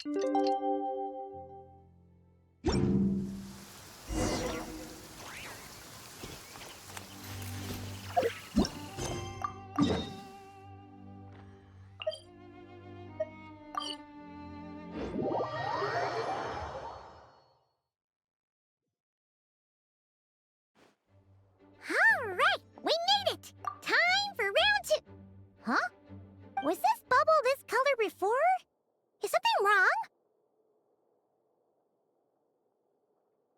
Alright, we made it! Time for round 2! Huh? Was this bubble this color before? Is something wrong?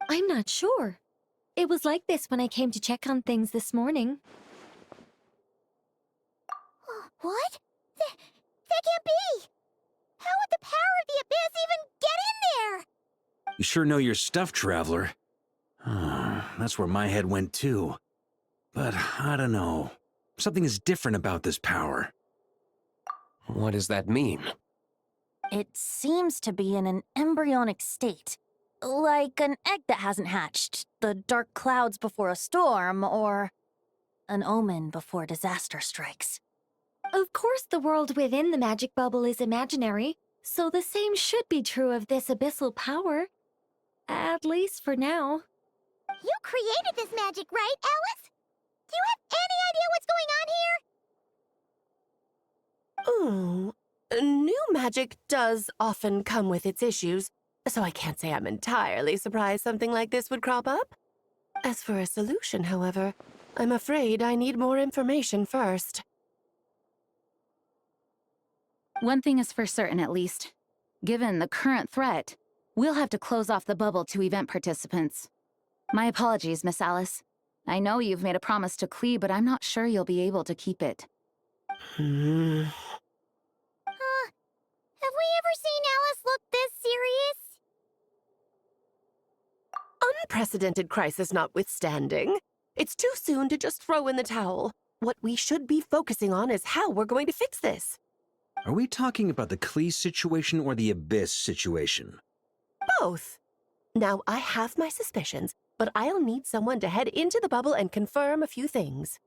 I'm not sure. It was like this when I came to check on things this morning. What? That can't be! How would the power of the abyss even get in there? You sure know your stuff, Traveler. That's where my head went too. But I don't know. Something is different about this power. What does that mean? It seems to be in an embryonic state. Like an egg that hasn't hatched, the dark clouds before a storm, or an omen before disaster strikes. Of course the world within the magic bubble is imaginary, so the same should be true of this abyssal power. At least for now. You created this magic, right, Alice? Do you have any idea what's going on here? New magic does often come with its issues, so I can't say I'm entirely surprised something like this would crop up. As for a solution, however, I'm afraid I need more information first. One thing is for certain, at least. Given the current threat, we'll have to close off the bubble to event participants. My apologies, Miss Alice. I know you've made a promise to Klee, but I'm not sure you'll be able to keep it. Have we ever seen Alice look this serious? Unprecedented crisis notwithstanding, it's too soon to just throw in the towel. What we should be focusing on is how we're going to fix this. Are we talking about the Klee situation or the Abyss situation? Both. Now, I have my suspicions, but I'll need someone to head into the bubble and confirm a few things.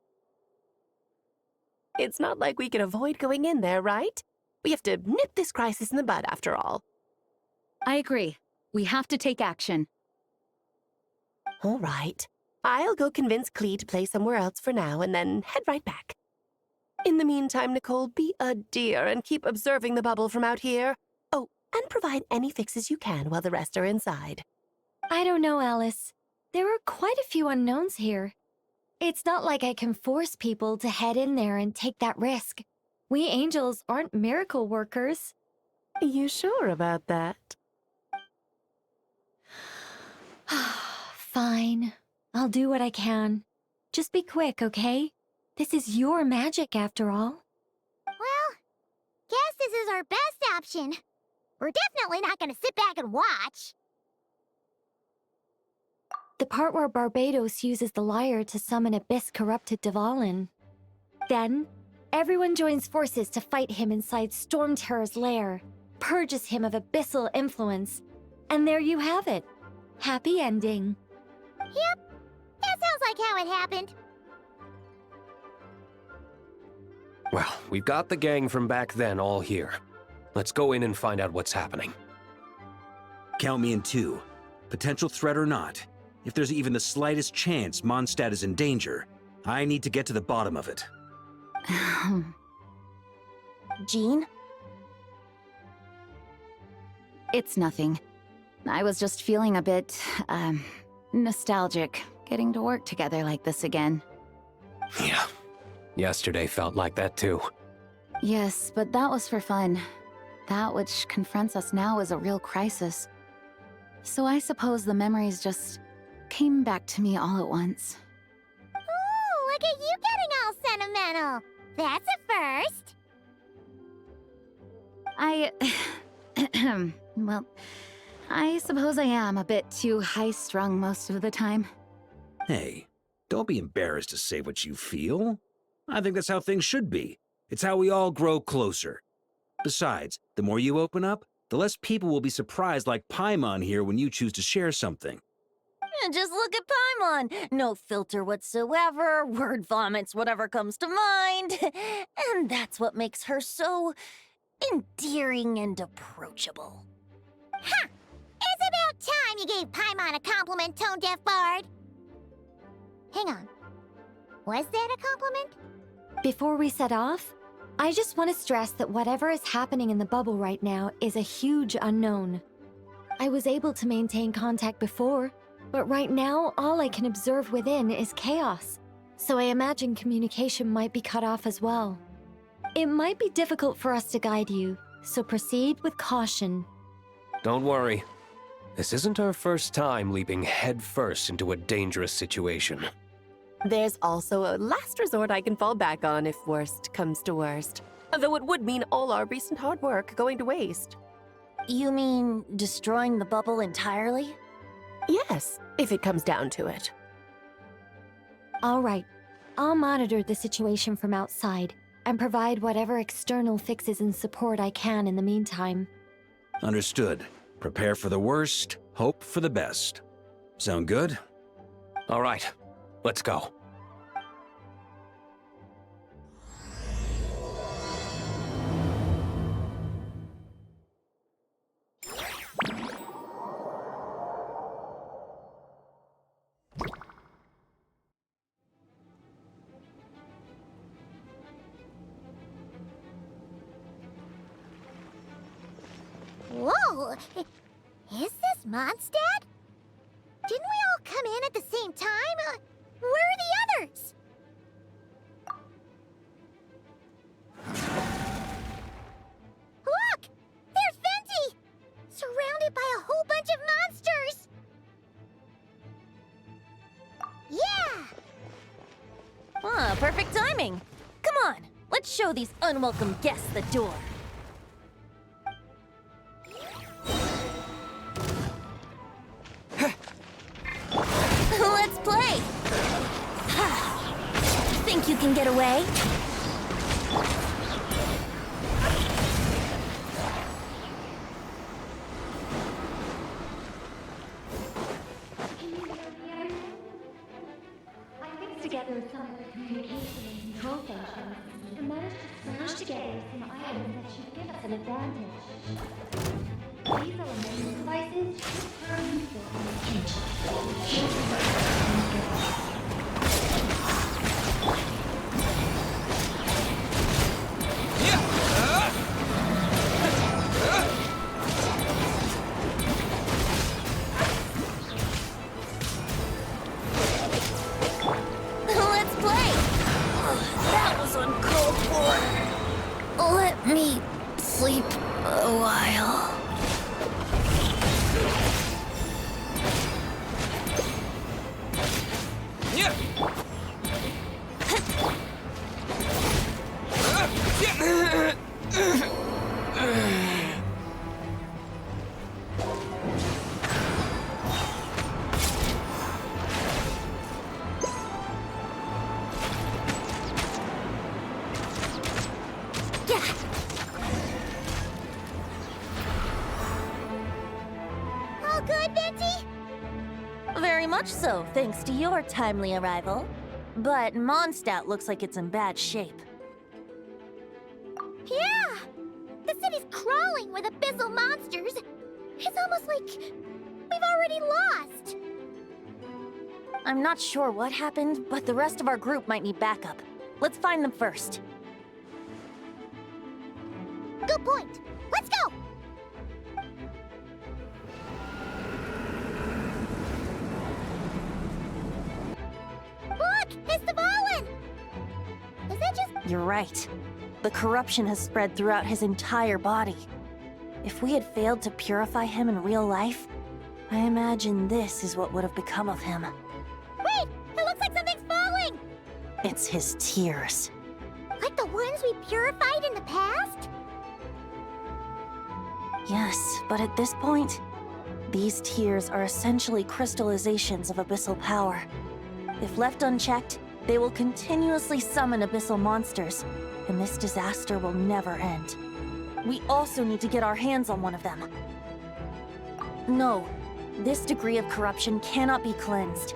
It's not like we can avoid going in there, right? We have to nip this crisis in the bud, after all. I agree. We have to take action. All right. I'll go convince Klee to play somewhere else for now and then head right back. In the meantime, Nicole, be a dear and keep observing the bubble from out here. Oh, and provide any fixes you can while the rest are inside. I don't know, Alice. There are quite a few unknowns here. It's not like I can force people to head in there and take that risk. We angels aren't miracle workers. You sure about that? Fine. I'll do what I can. Just be quick, okay? This is your magic, after all. Well, guess this is our best option. We're definitely not gonna sit back and watch. The part where Barbados uses the lyre to summon abyss-corrupted Dvalin. Then, everyone joins forces to fight him inside Storm Terror's lair, purges him of abyssal influence, and there you have it. Happy ending. Yep, that sounds like how it happened. Well, we've got the gang from back then all here. Let's go in and find out what's happening. Count me in 2. Potential threat or not, if there's even the slightest chance Mondstadt is in danger, I need to get to the bottom of it. Jean? It's nothing. I was just feeling a bit, nostalgic, getting to work together like this again. Yeah. Yesterday felt like that too. Yes, but that was for fun. That which confronts us now is a real crisis. So I suppose the memories just came back to me all at once. Ooh, look at you getting all sentimental. That's a first. Well, I suppose I am a bit too high-strung most of the time. Hey, don't be embarrassed to say what you feel. I think that's how things should be. It's how we all grow closer. Besides, the more you open up, the less people will be surprised like Paimon here when you choose to share something. Just look at Paimon. No filter whatsoever, word vomits whatever comes to mind. And that's what makes her so endearing and approachable. Ha! It's about time you gave Paimon a compliment, tone-deaf bard. Hang on. Was that a compliment? Before we set off, I just want to stress that whatever is happening in the bubble right now is a huge unknown. I was able to maintain contact before, but right now all I can observe within is chaos. So I imagine communication might be cut off as well. It might be difficult for us to guide you, so proceed with caution. Don't worry. This isn't our first time leaping headfirst into a dangerous situation. There's also a last resort I can fall back on if worst comes to worst. Though it would mean all our recent hard work going to waste. You mean destroying the bubble entirely? Yes, if it comes down to it. All right, I'll monitor the situation from outside and provide whatever external fixes and support I can in the meantime. Understood. Prepare for the worst, hope for the best. Sound good? All right, let's go. Whoa! Is this Mondstadt? Didn't we all come in at the same time? Where are the others? Look! There's Venti! Surrounded by a whole bunch of monsters! Yeah! Ah, perfect timing. Come on, let's show these unwelcome guests the door. Let's play! Think you can get away? I fixed together some communication and control functions and managed to smash together some items that should give us an advantage. These elemental devices should turn useful in the future. Let's play! That was uncalled for. Let me sleep a while. All good, Venti? Very much so, thanks to your timely arrival. But Mondstadt looks like it's in bad shape. Yeah! The city's crawling with abyssal monsters. It's almost like we've already lost. I'm not sure what happened, but the rest of our group might need backup. Let's find them first. Good point. Let's go! Look! It's the Fallen! Is that just... You're right. The corruption has spread throughout his entire body. If we had failed to purify him in real life, I imagine this is what would have become of him. Wait! It looks like something's falling! It's his tears. Like the ones we purified in the past? Yes, but at this point, these tears are essentially crystallizations of abyssal power. If left unchecked, they will continuously summon abyssal monsters, and this disaster will never end. We also need to get our hands on one of them. No, this degree of corruption cannot be cleansed.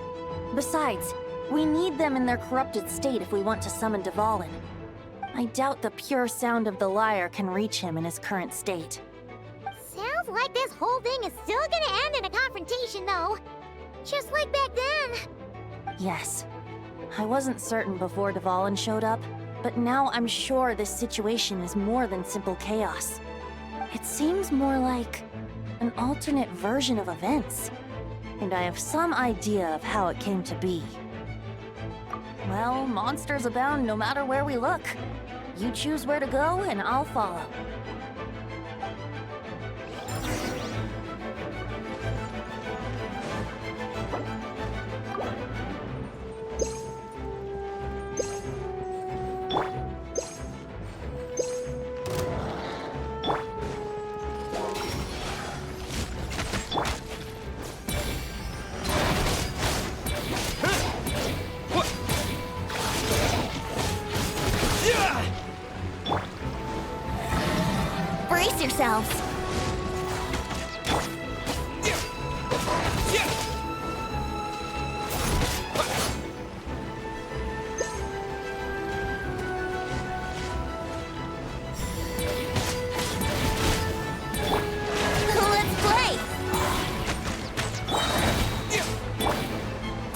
Besides, we need them in their corrupted state if we want to summon Dvalin. I doubt the pure sound of the lyre can reach him in his current state. Sounds like this whole thing is still gonna end in a confrontation, though. Just like back then. Yes. I wasn't certain before Dvalin showed up, but now I'm sure this situation is more than simple chaos. It seems more like an alternate version of events, and I have some idea of how it came to be. Well, monsters abound no matter where we look. You choose where to go, and I'll follow. Brace yourselves. Let's play.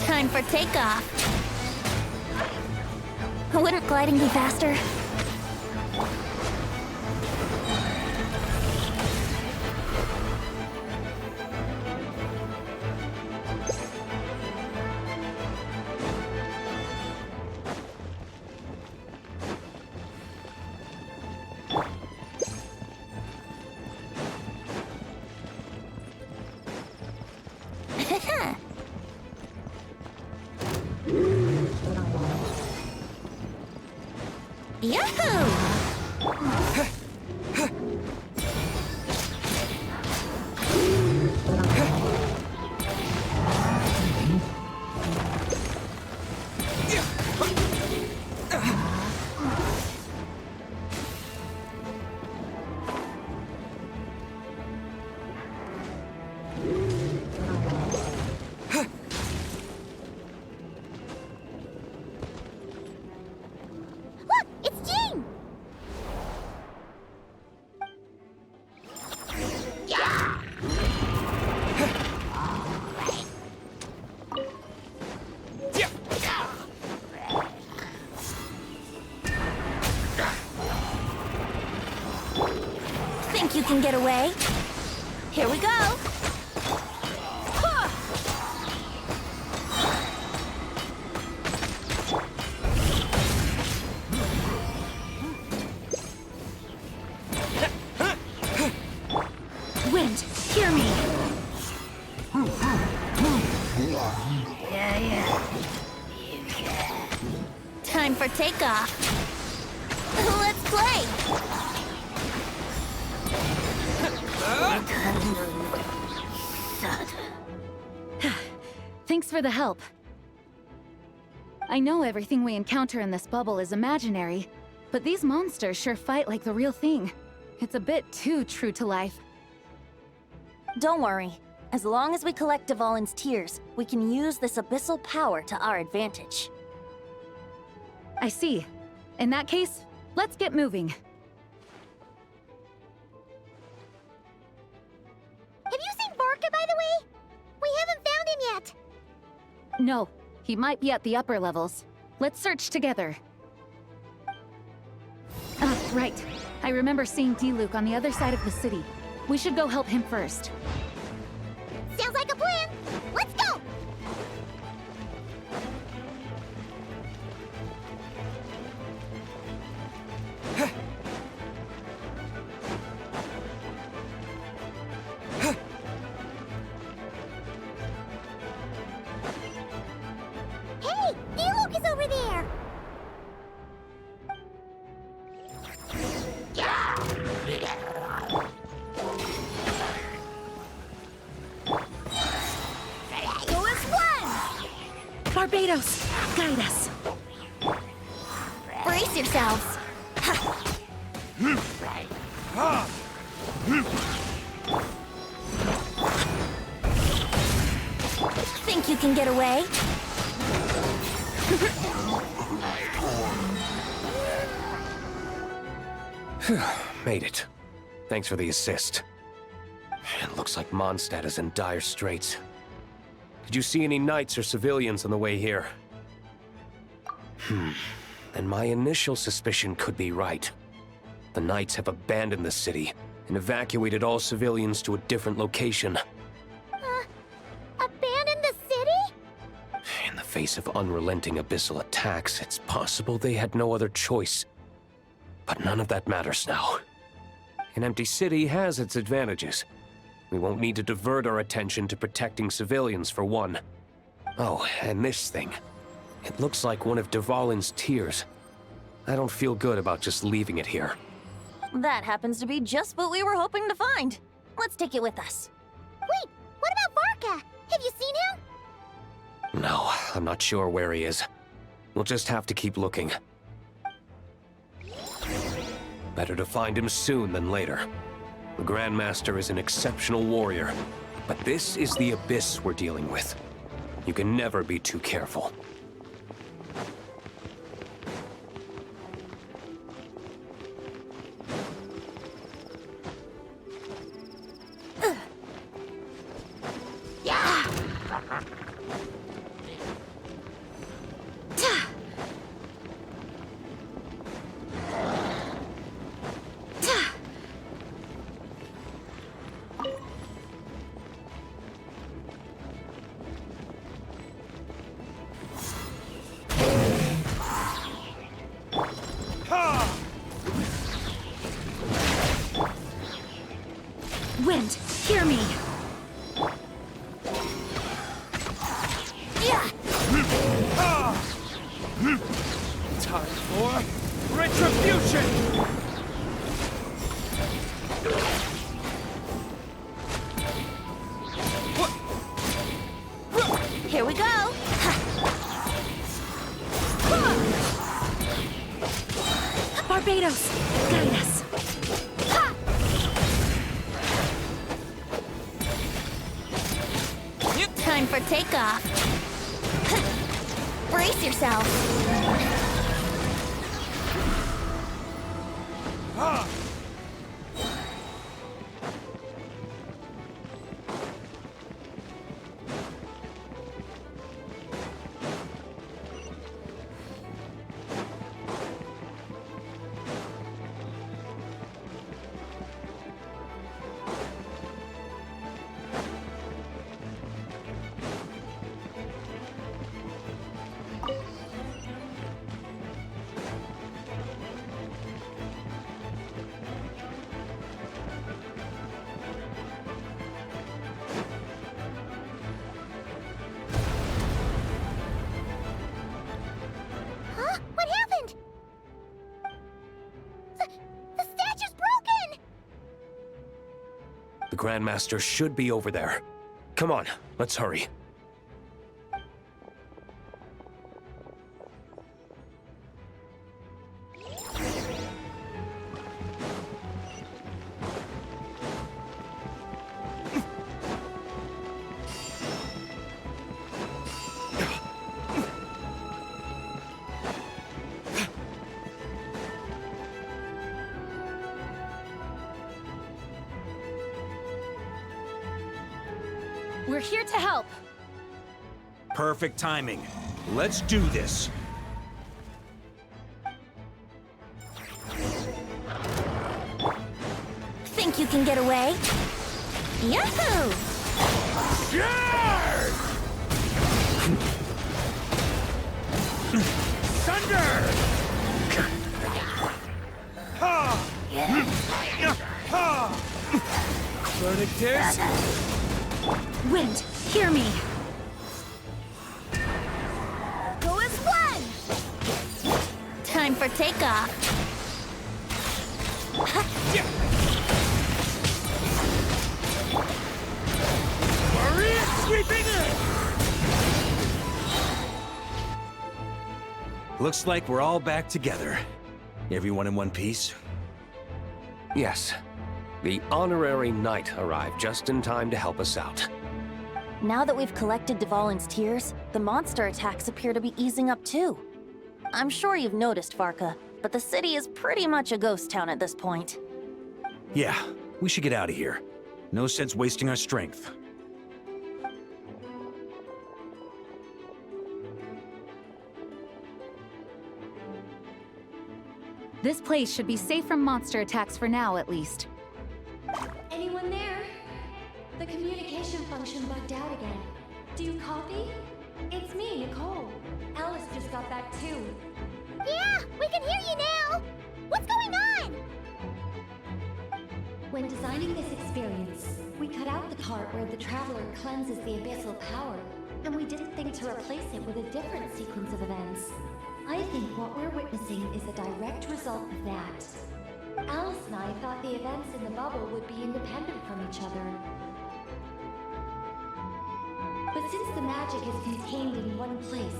Time for takeoff. Wouldn't gliding be faster? Yahoo! Look, it's Jean! Think you can get away? Here we go! Wind, hear me! Time for takeoff. Let's play! Thanks for the help. I know everything we encounter in this bubble is imaginary, but these monsters sure fight like the real thing. It's a bit too true to life. Don't worry. As long as we collect Dvalin's tears, we can use this abyssal power to our advantage. I see. In that case, let's get moving. Have you seen Vorka, by the way? We haven't found him yet. No, he might be at the upper levels. Let's search together. Right. I remember seeing Diluc on the other side of the city. We should go help him first. Sounds like a plan. Let's go! Hey, Diluc is over there! Go as one! Barbados, guide us. Brace yourselves. Think you can get away? Made it. Thanks for the assist. It looks like Mondstadt is in dire straits. Did you see any knights or civilians on the way here? Then my initial suspicion could be right. The knights have abandoned the city and evacuated all civilians to a different location. Abandon the city? In the face of unrelenting abyssal attacks, it's possible they had no other choice. But none of that matters now. An empty city has its advantages. We won't need to divert our attention to protecting civilians, for one. Oh, and this thing. It looks like one of Dvalin's tears. I don't feel good about just leaving it here. That happens to be just what we were hoping to find. Let's take it with us. Wait, what about Varka? Have you seen him? No, I'm not sure where he is. We'll just have to keep looking. Better to find him soon than later. The Grandmaster is an exceptional warrior, but this is the abyss we're dealing with. You can never be too careful. Wind, hear me! Time for retribution! Here we go! Barbados, guide us! Time for takeoff. Brace yourself. Huh? What happened? The statue's broken! The Grandmaster should be over there. Come on, let's hurry. We're here to help. Perfect timing. Let's do this. Think you can get away? Yahoo! Thunder! Verdict is Wind, hear me! Go as one! Time for takeoff. warrior sweeping in! Looks like we're all back together. Everyone in one piece? Yes. The honorary knight arrived just in time to help us out. Now that we've collected Dvalin's tears, the monster attacks appear to be easing up too. I'm sure you've noticed, Varka, but the city is pretty much a ghost town at this point. Yeah, we should get out of here. No sense wasting our strength. This place should be safe from monster attacks for now, at least. Anyone there? The communication function bugged out again. Do you copy? It's me, Nicole. Alice just got back too. Yeah, we can hear you now! What's going on? When designing this experience, we cut out the part where the Traveler cleanses the abyssal power, and we didn't think to replace it with a different sequence of events. I think what we're witnessing is a direct result of that. Alice and I thought the events in the bubble would be independent from each other. But since the magic is contained in one place,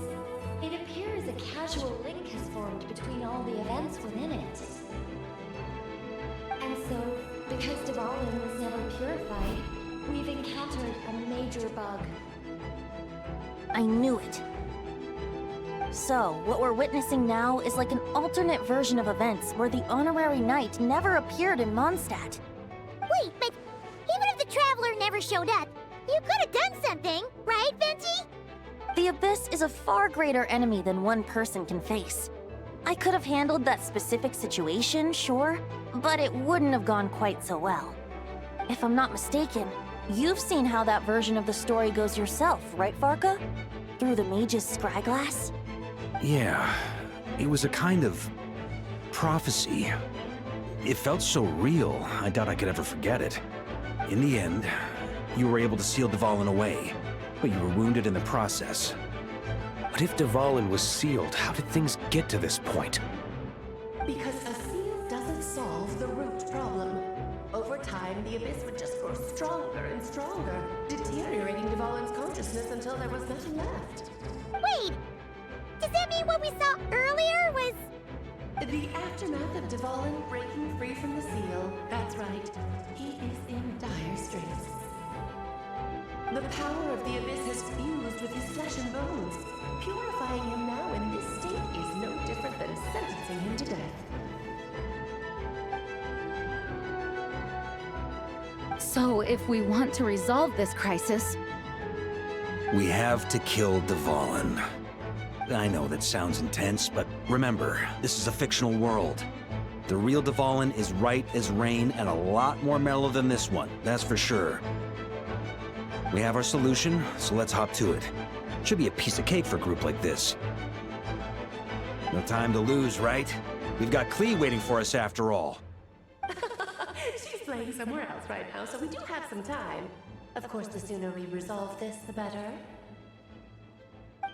it appears a casual link has formed between all the events within it. And so, because Dvalin was never purified, we've encountered a major bug. I knew it. So, what we're witnessing now is like an alternate version of events where the honorary knight never appeared in Mondstadt. Wait, but even if the Traveler never showed up, you could have done something, right, Venti? The Abyss is a far greater enemy than one person can face. I could have handled that specific situation, sure, but it wouldn't have gone quite so well. If I'm not mistaken, you've seen how that version of the story goes yourself, right, Varka? Through the mage's scryglass? Yeah, it was a kind of prophecy. It felt so real, I doubt I could ever forget it. In the end, you were able to seal Dvalin away, but you were wounded in the process. But if Dvalin was sealed, how did things get to this point? Because a seal doesn't solve the root problem. Over time, the Abyss would just grow stronger and stronger, deteriorating Dvalin's consciousness until there was nothing left. Wait! Does that mean what we saw earlier was... The aftermath of Dvalin breaking free from the seal. That's right. He is in dire straits. The power of the Abyss has fused with his flesh and bones. Purifying him now in this state is no different than sentencing him to death. So, if we want to resolve this crisis, We have to kill Dvalin. I know that sounds intense, but remember, this is a fictional world. The real Dvalin is right as rain and a lot more mellow than this one, that's for sure. We have our solution, so let's hop to it. Should be a piece of cake for a group like this. No time to lose, right? We've got Klee waiting for us after all. She's playing somewhere else right now, so we do have some time. Of course, the sooner we resolve this, the better.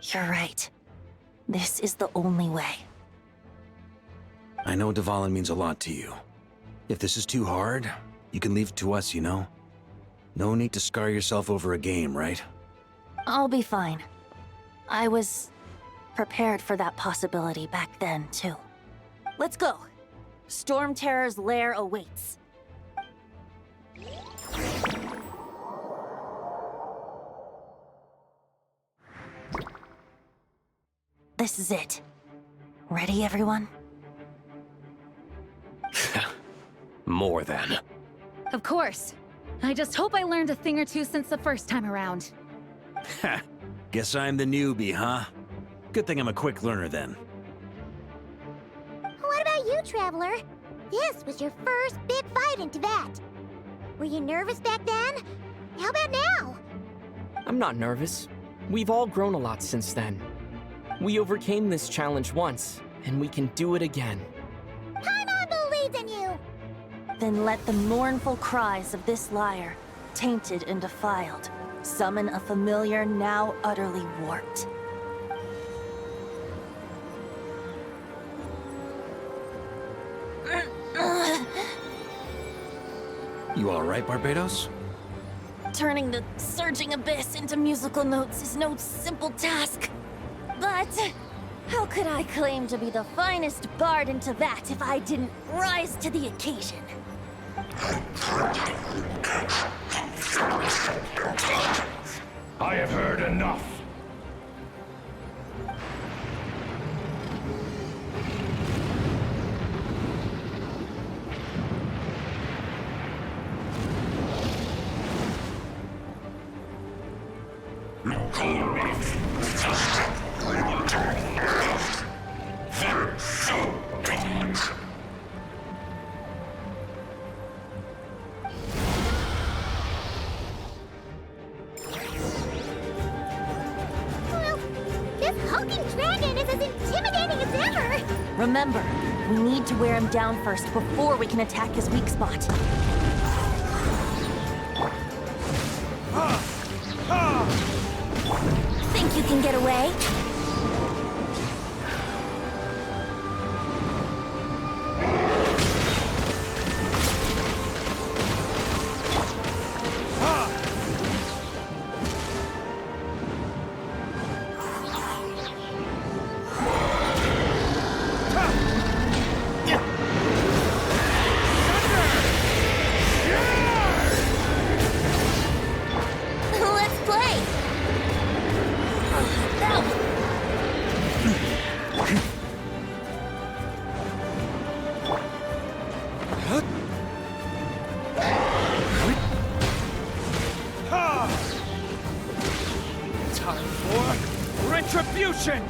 You're right. This is the only way. I know Dvalin means a lot to you. If this is too hard, you can leave it to us, you know? No need to scar yourself over a game, right? I'll be fine. I was prepared for that possibility back then, too. Let's go. Storm Terror's lair awaits. This is it. Ready, everyone? More than. of course. I just hope I learned a thing or two since the first time around. Ha! Guess I'm the newbie, huh? Good thing I'm a quick learner then. What about you, Traveler? This was your first big fight in Teyvat. Were you nervous back then? How about now? I'm not nervous. We've all grown a lot since then. We overcame this challenge once, and we can do it again. Paimon believes in you! Then let the mournful cries of this lyre, tainted and defiled, summon a familiar now utterly warped. You all right, Barbados? Turning the surging abyss into musical notes is no simple task. But how could I claim to be the finest bard in Teyvat if I didn't rise to the occasion? I have heard enough. talking dragon is as intimidating as ever! Remember, we need to wear him down first before we can attack his weak spot. Think you can get away? Let's play! Time for retribution!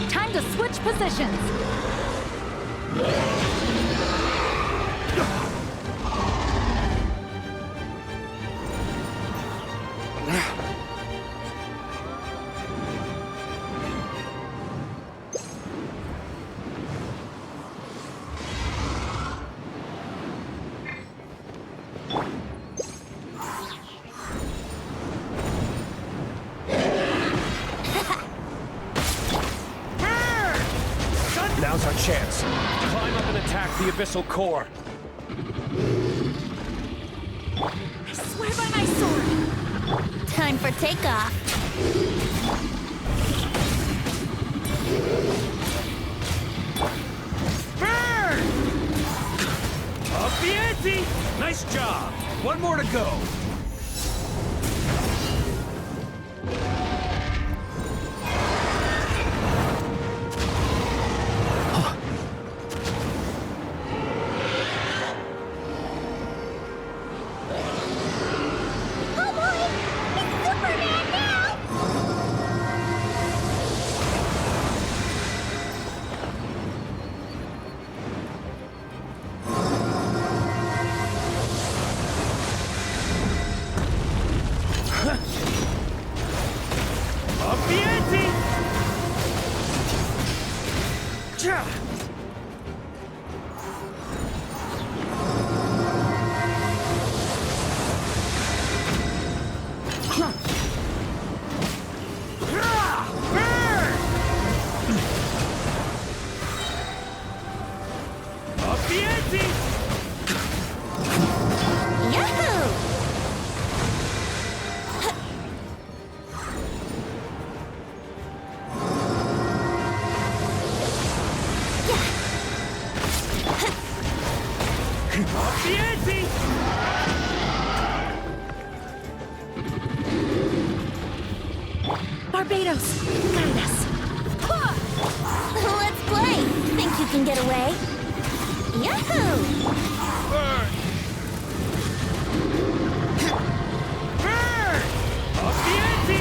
Time to switch positions. Now's our chance. Climb up and attack the abyssal core. I swear by my sword. Time for takeoff. Burn! Up the ante! Nice job! One more to go. Oh boy! It's Superman now! Up the ante! Cha! Burn! Up the ante! Yahoo! Up the ante! Barbados, guide us. Let's play! Think you can get away? Yahoo! Burn! Burn! Up the ante!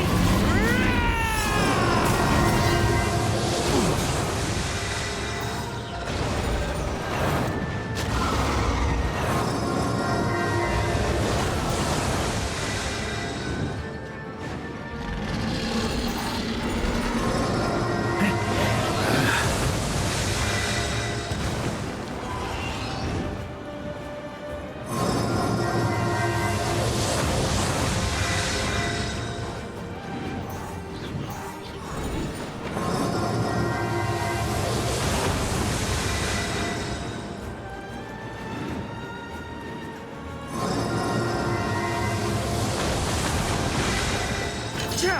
Cha!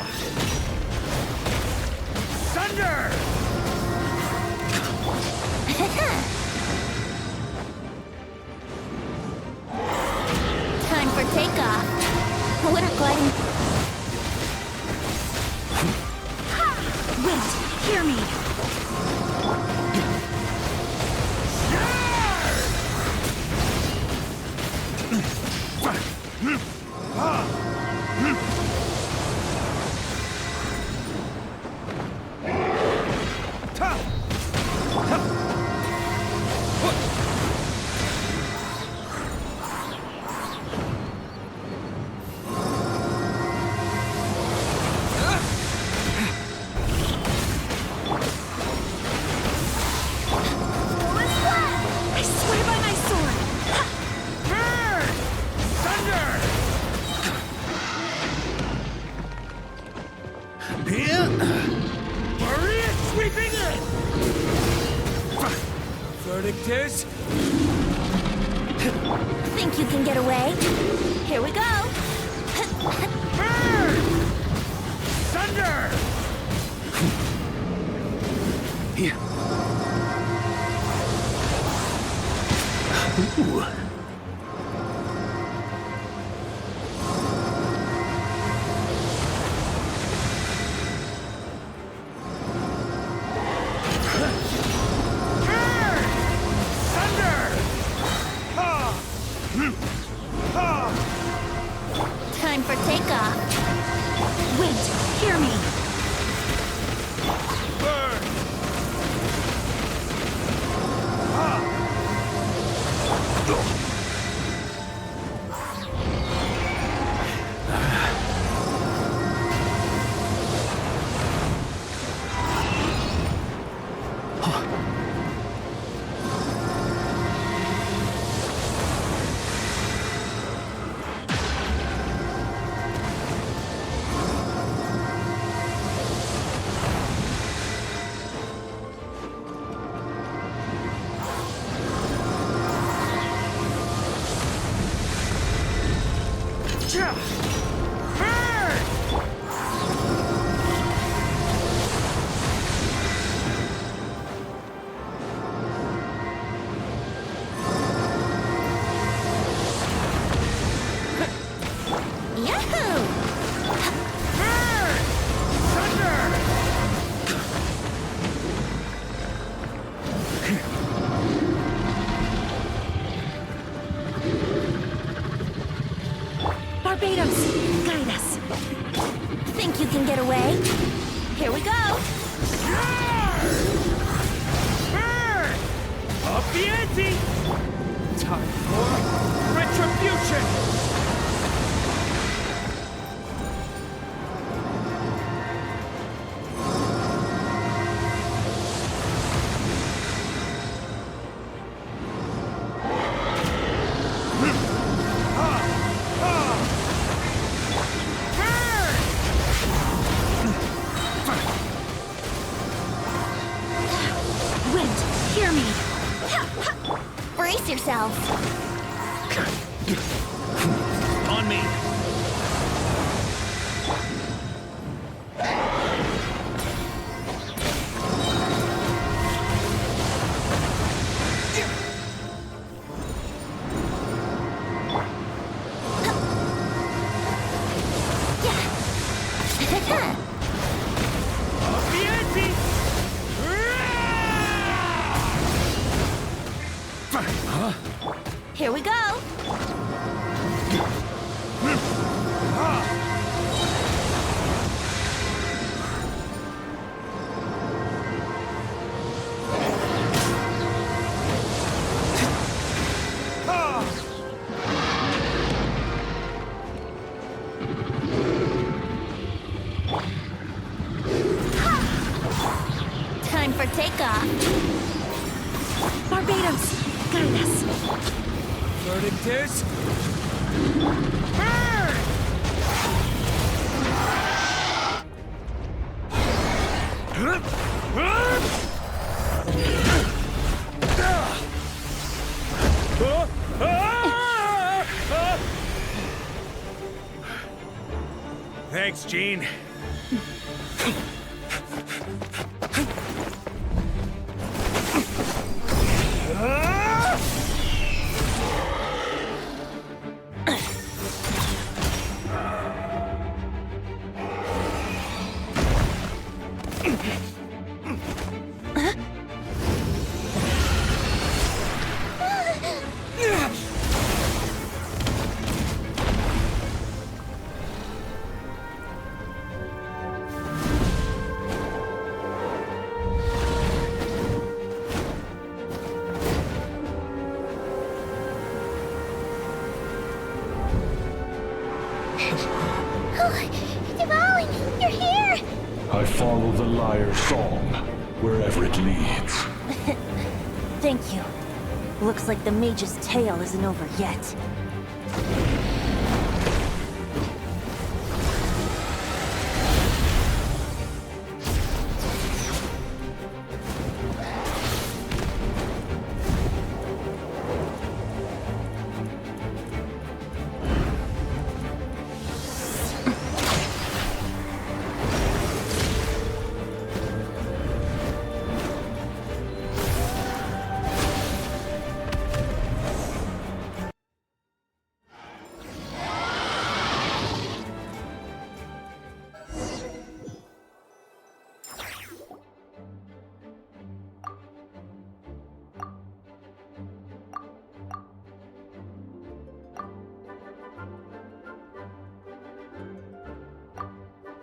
Thunder! Time for takeoff. Winter gliding. Wait, hear me. Ta! is! Think you can get away? Here we go! Burn! Thunder! Ooh. Time for takeoff. Wait, hear me. Barbados, guide us. Think you can get away? Here we go! Up the ante! Time for retribution! Wind, hear me. Brace yourself. On me! Up the ante! Here we go! Time for takeoff. Barbados, guide us. Verdict is... Thanks, Gene. Devouring, you're here! I follow the lyre's song, wherever it leads. Thank you. Looks like the mage's tale isn't over yet.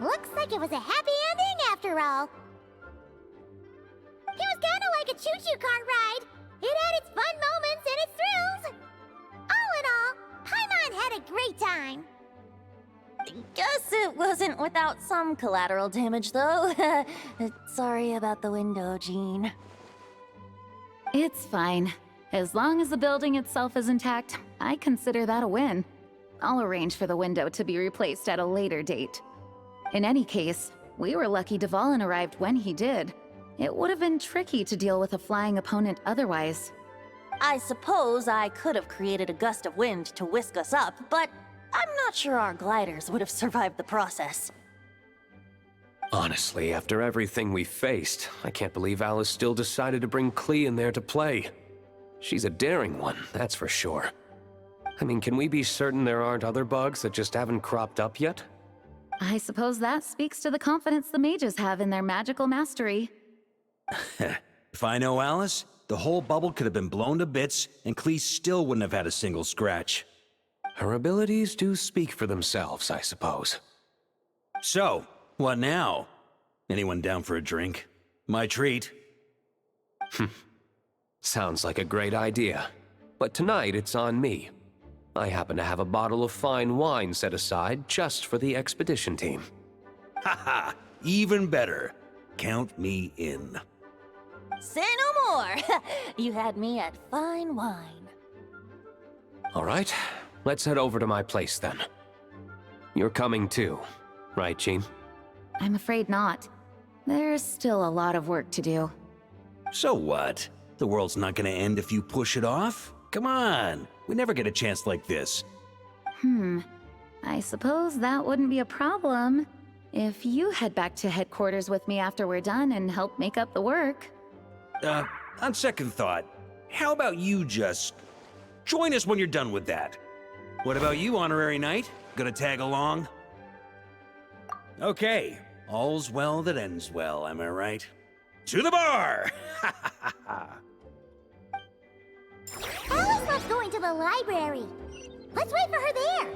Looks like it was a happy ending after all. It was kinda like a choo-choo cart ride. It had its fun moments and its thrills. All in all, Paimon had a great time. Guess it wasn't without some collateral damage, though. Sorry about the window, Jean. It's fine. As long as the building itself is intact, I consider that a win. I'll arrange for the window to be replaced at a later date. In any case, we were lucky Dvalin arrived when he did. It would have been tricky to deal with a flying opponent otherwise. I suppose I could have created a gust of wind to whisk us up, but I'm not sure our gliders would have survived the process. Honestly, after everything we faced, I can't believe Alice still decided to bring Klee in there to play. She's a daring one, that's for sure. I mean, can we be certain there aren't other bugs that just haven't cropped up yet? I suppose that speaks to the confidence the mages have in their magical mastery. If I know Alice, the whole bubble could have been blown to bits, and Klee still wouldn't have had a single scratch. Her abilities do speak for themselves, I suppose. So, what now? Anyone down for a drink? My treat. Sounds like a great idea. But tonight it's on me. I happen to have a bottle of fine wine set aside just for the expedition team. Haha, even better. Count me in. Say no more! You had me at fine wine. All right, let's head over to my place then. You're coming too, right, Jean? I'm afraid not. There's still a lot of work to do. So what? The world's not gonna end if you push it off? Come on, we never get a chance like this. I suppose that wouldn't be a problem if you head back to headquarters with me after we're done and help make up the work. On second thought, how about you just join us when you're done with that? What about you, Honorary Knight? Gonna tag along? Okay, all's well that ends well, am I right? To the bar! Alice loves going to the library. Let's wait for her there.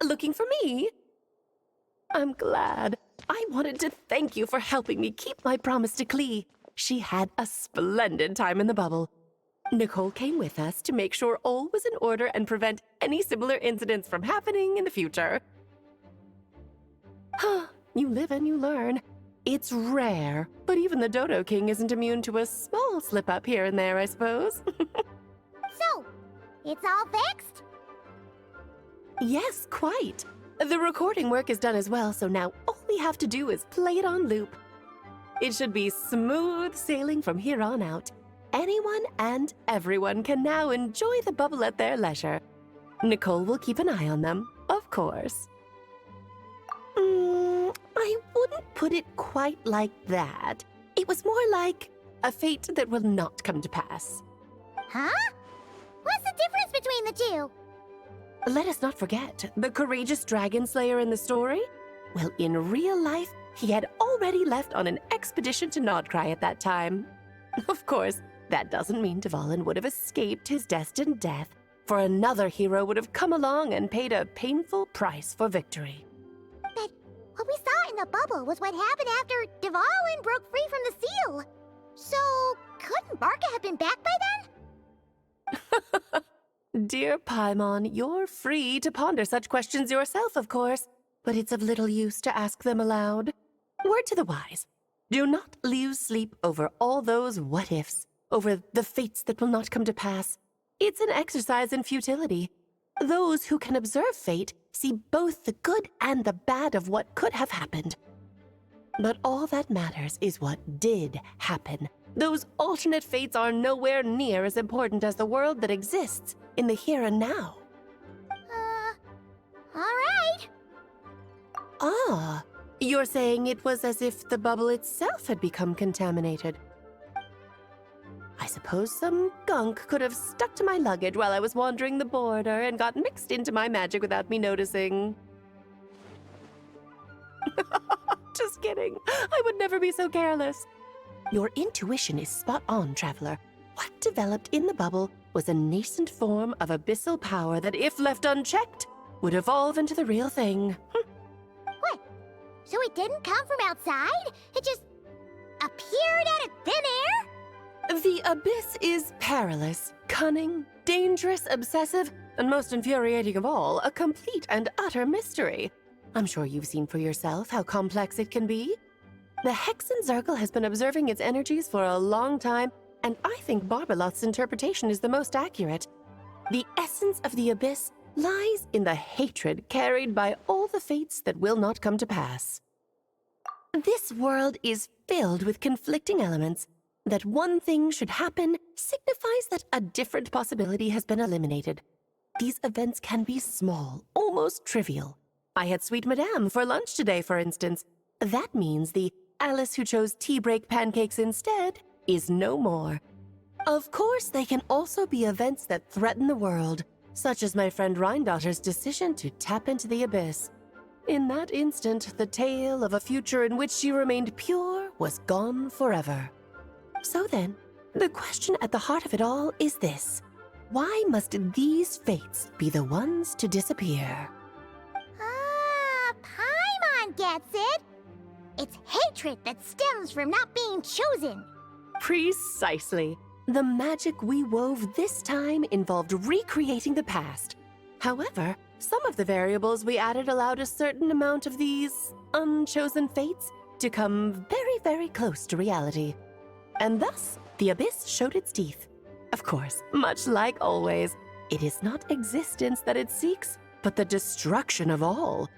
Looking for me? I'm glad. I wanted to thank you for helping me keep my promise to Klee. She had a splendid time in the bubble. Nicole came with us to make sure all was in order and prevent any similar incidents from happening in the future. You live and you learn. It's rare, but even the Dodo King isn't immune to a small slip-up here and there, I suppose. So, it's all fixed? Yes, quite. The recording work is done as well, so now all we have to do is play it on loop. It should be smooth sailing from here on out. Anyone and everyone can now enjoy the bubble at their leisure. Nicole will keep an eye on them, of course. I wouldn't put it quite like that. It was more like a fate that will not come to pass. Huh? What's the difference between the two? Let us not forget the courageous dragon slayer in the story. Well, in real life, he had already left on an expedition to Nodcry at that time. Of course, that doesn't mean Dvalin would have escaped his destined death, for another hero would have come along and paid a painful price for victory. But what we saw in the bubble was what happened after Dvalin broke free from the seal. So, couldn't Barca have been back by then? Dear Paimon, you're free to ponder such questions yourself, of course, but it's of little use to ask them aloud. Word to the wise, do not lose sleep over all those what-ifs, over the fates that will not come to pass. It's an exercise in futility. Those who can observe fate see both the good and the bad of what could have happened. But all that matters is what did happen. Those alternate fates are nowhere near as important as the world that exists in the here and now. All right. Ah, you're saying it was as if the bubble itself had become contaminated. I suppose some gunk could have stuck to my luggage while I was wandering the border and got mixed into my magic without me noticing. Just kidding. I would never be so careless. Your intuition is spot on, Traveler. What developed in the bubble was a nascent form of abyssal power that, if left unchecked, would evolve into the real thing. What? So it didn't come from outside? It just appeared out of thin air? The abyss is perilous, cunning, dangerous, obsessive, and most infuriating of all, a complete and utter mystery. I'm sure you've seen for yourself how complex it can be. The Hexen Circle has been observing its energies for a long time, and I think Barbalot's interpretation is the most accurate. The essence of the abyss lies in the hatred carried by all the fates that will not come to pass. This world is filled with conflicting elements. That one thing should happen signifies that a different possibility has been eliminated. These events can be small, almost trivial. I had Sweet Madame for lunch today, for instance. That means the Alice who chose tea break pancakes instead is no more. Of course, they can also be events that threaten the world, such as my friend Rhindotter's decision to tap into the abyss. In that instant, the tale of a future in which she remained pure was gone forever. So then, the question at the heart of it all is this. Why must these fates be the ones to disappear? Ah, Paimon gets it. It's hatred that stems from not being chosen. Precisely. The magic we wove this time involved recreating the past. However, some of the variables we added allowed a certain amount of these unchosen fates to come very, very close to reality. And thus, the abyss showed its teeth. Of course, much like always, it is not existence that it seeks, but the destruction of all.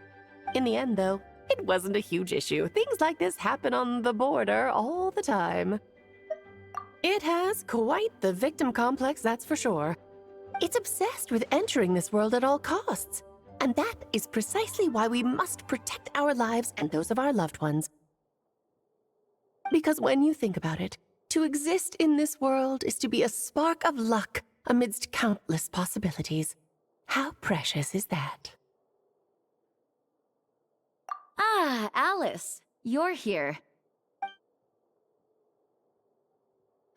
In the end, though, it wasn't a huge issue. Things like this happen on the border all the time. It has quite the victim complex, that's for sure. It's obsessed with entering this world at all costs. And that is precisely why we must protect our lives and those of our loved ones. Because when you think about it, to exist in this world is to be a spark of luck amidst countless possibilities. How precious is that? Ah, Alice, you're here.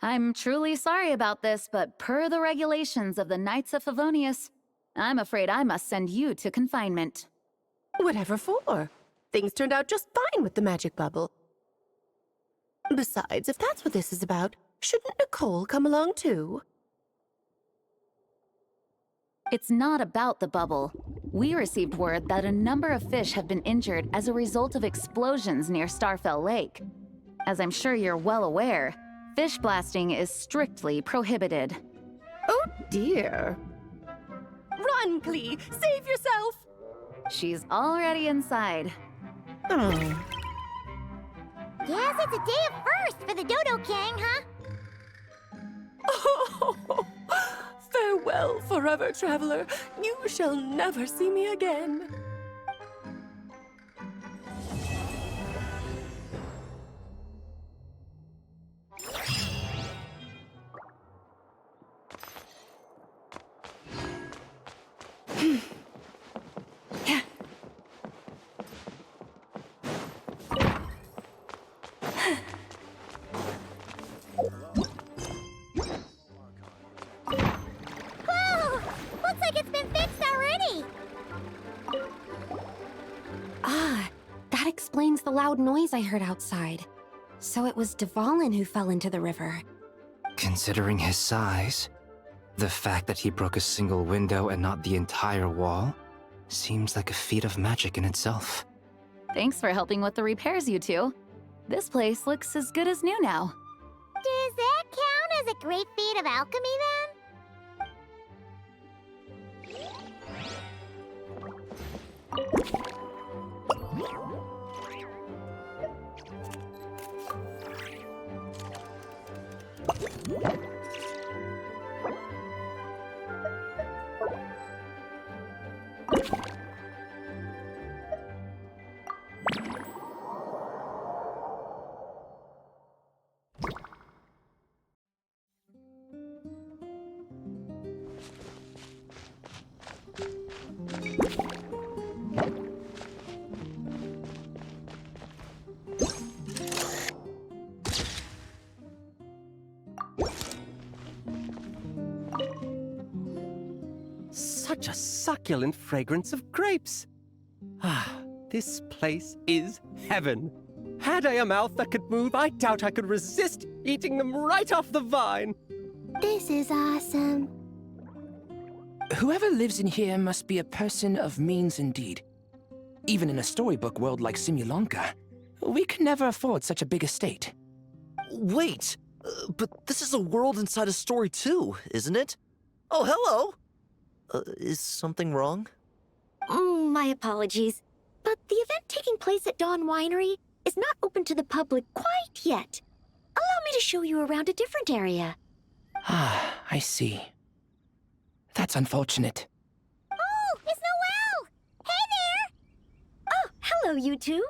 I'm truly sorry about this, but per the regulations of the Knights of Favonius, I'm afraid I must send you to confinement. Whatever for? Things turned out just fine with the magic bubble. Besides, if that's what this is about, shouldn't Nicole come along too? It's not about the bubble. We received word that a number of fish have been injured as a result of explosions near Starfell Lake. As I'm sure you're well aware, fish blasting is strictly prohibited. Oh dear. Run, Klee! Save yourself! She's already inside. Oh. Guess it's a day of first for the Dodo King, huh? Oh, farewell forever, traveler. You shall never see me again. Whoa! Looks like it's been fixed already! Ah, that explains the loud noise I heard outside. So it was Dvalin who fell into the river. Considering his size, the fact that he broke a single window and not the entire wall seems like a feat of magic in itself. Thanks for helping with the repairs, you two. This place looks as good as new now. Does that count as a great feat of alchemy, then? such a succulent fragrance of grapes. Ah, this place is heaven. Had I a mouth that could move, I doubt I could resist eating them right off the vine. This is awesome. Whoever lives in here must be a person of means indeed. Even in a storybook world like Simulanka, we could never afford such a big estate. Wait, but this is a world inside a story too, isn't it? Oh, hello! Is something wrong? My apologies, but the event taking place at Dawn Winery is not open to the public quite yet. Allow me to show you around a different area. Ah, I see. That's unfortunate. Oh, it's Noelle! Hey there! Oh, hello, you two.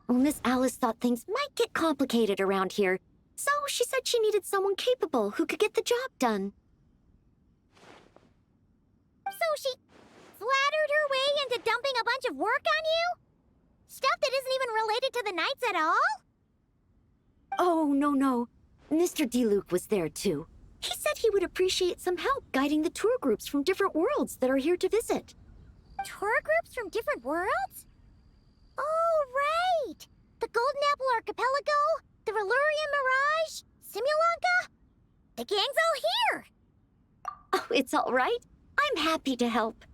Well, Miss Alice thought things might get complicated around here, so she said she needed someone capable who could get the job done. So she flattered her way into dumping a bunch of work on you? Stuff that isn't even related to the Knights at all? Oh, no. Mr. DeLuke was there, too. He said he would appreciate some help guiding the tour groups from different worlds that are here to visit. Tour groups from different worlds? Oh, right! The Golden Apple Archipelago, the Valurian Mirage, Simulanka. The gang's all here! Oh, it's all right. I'm happy to help.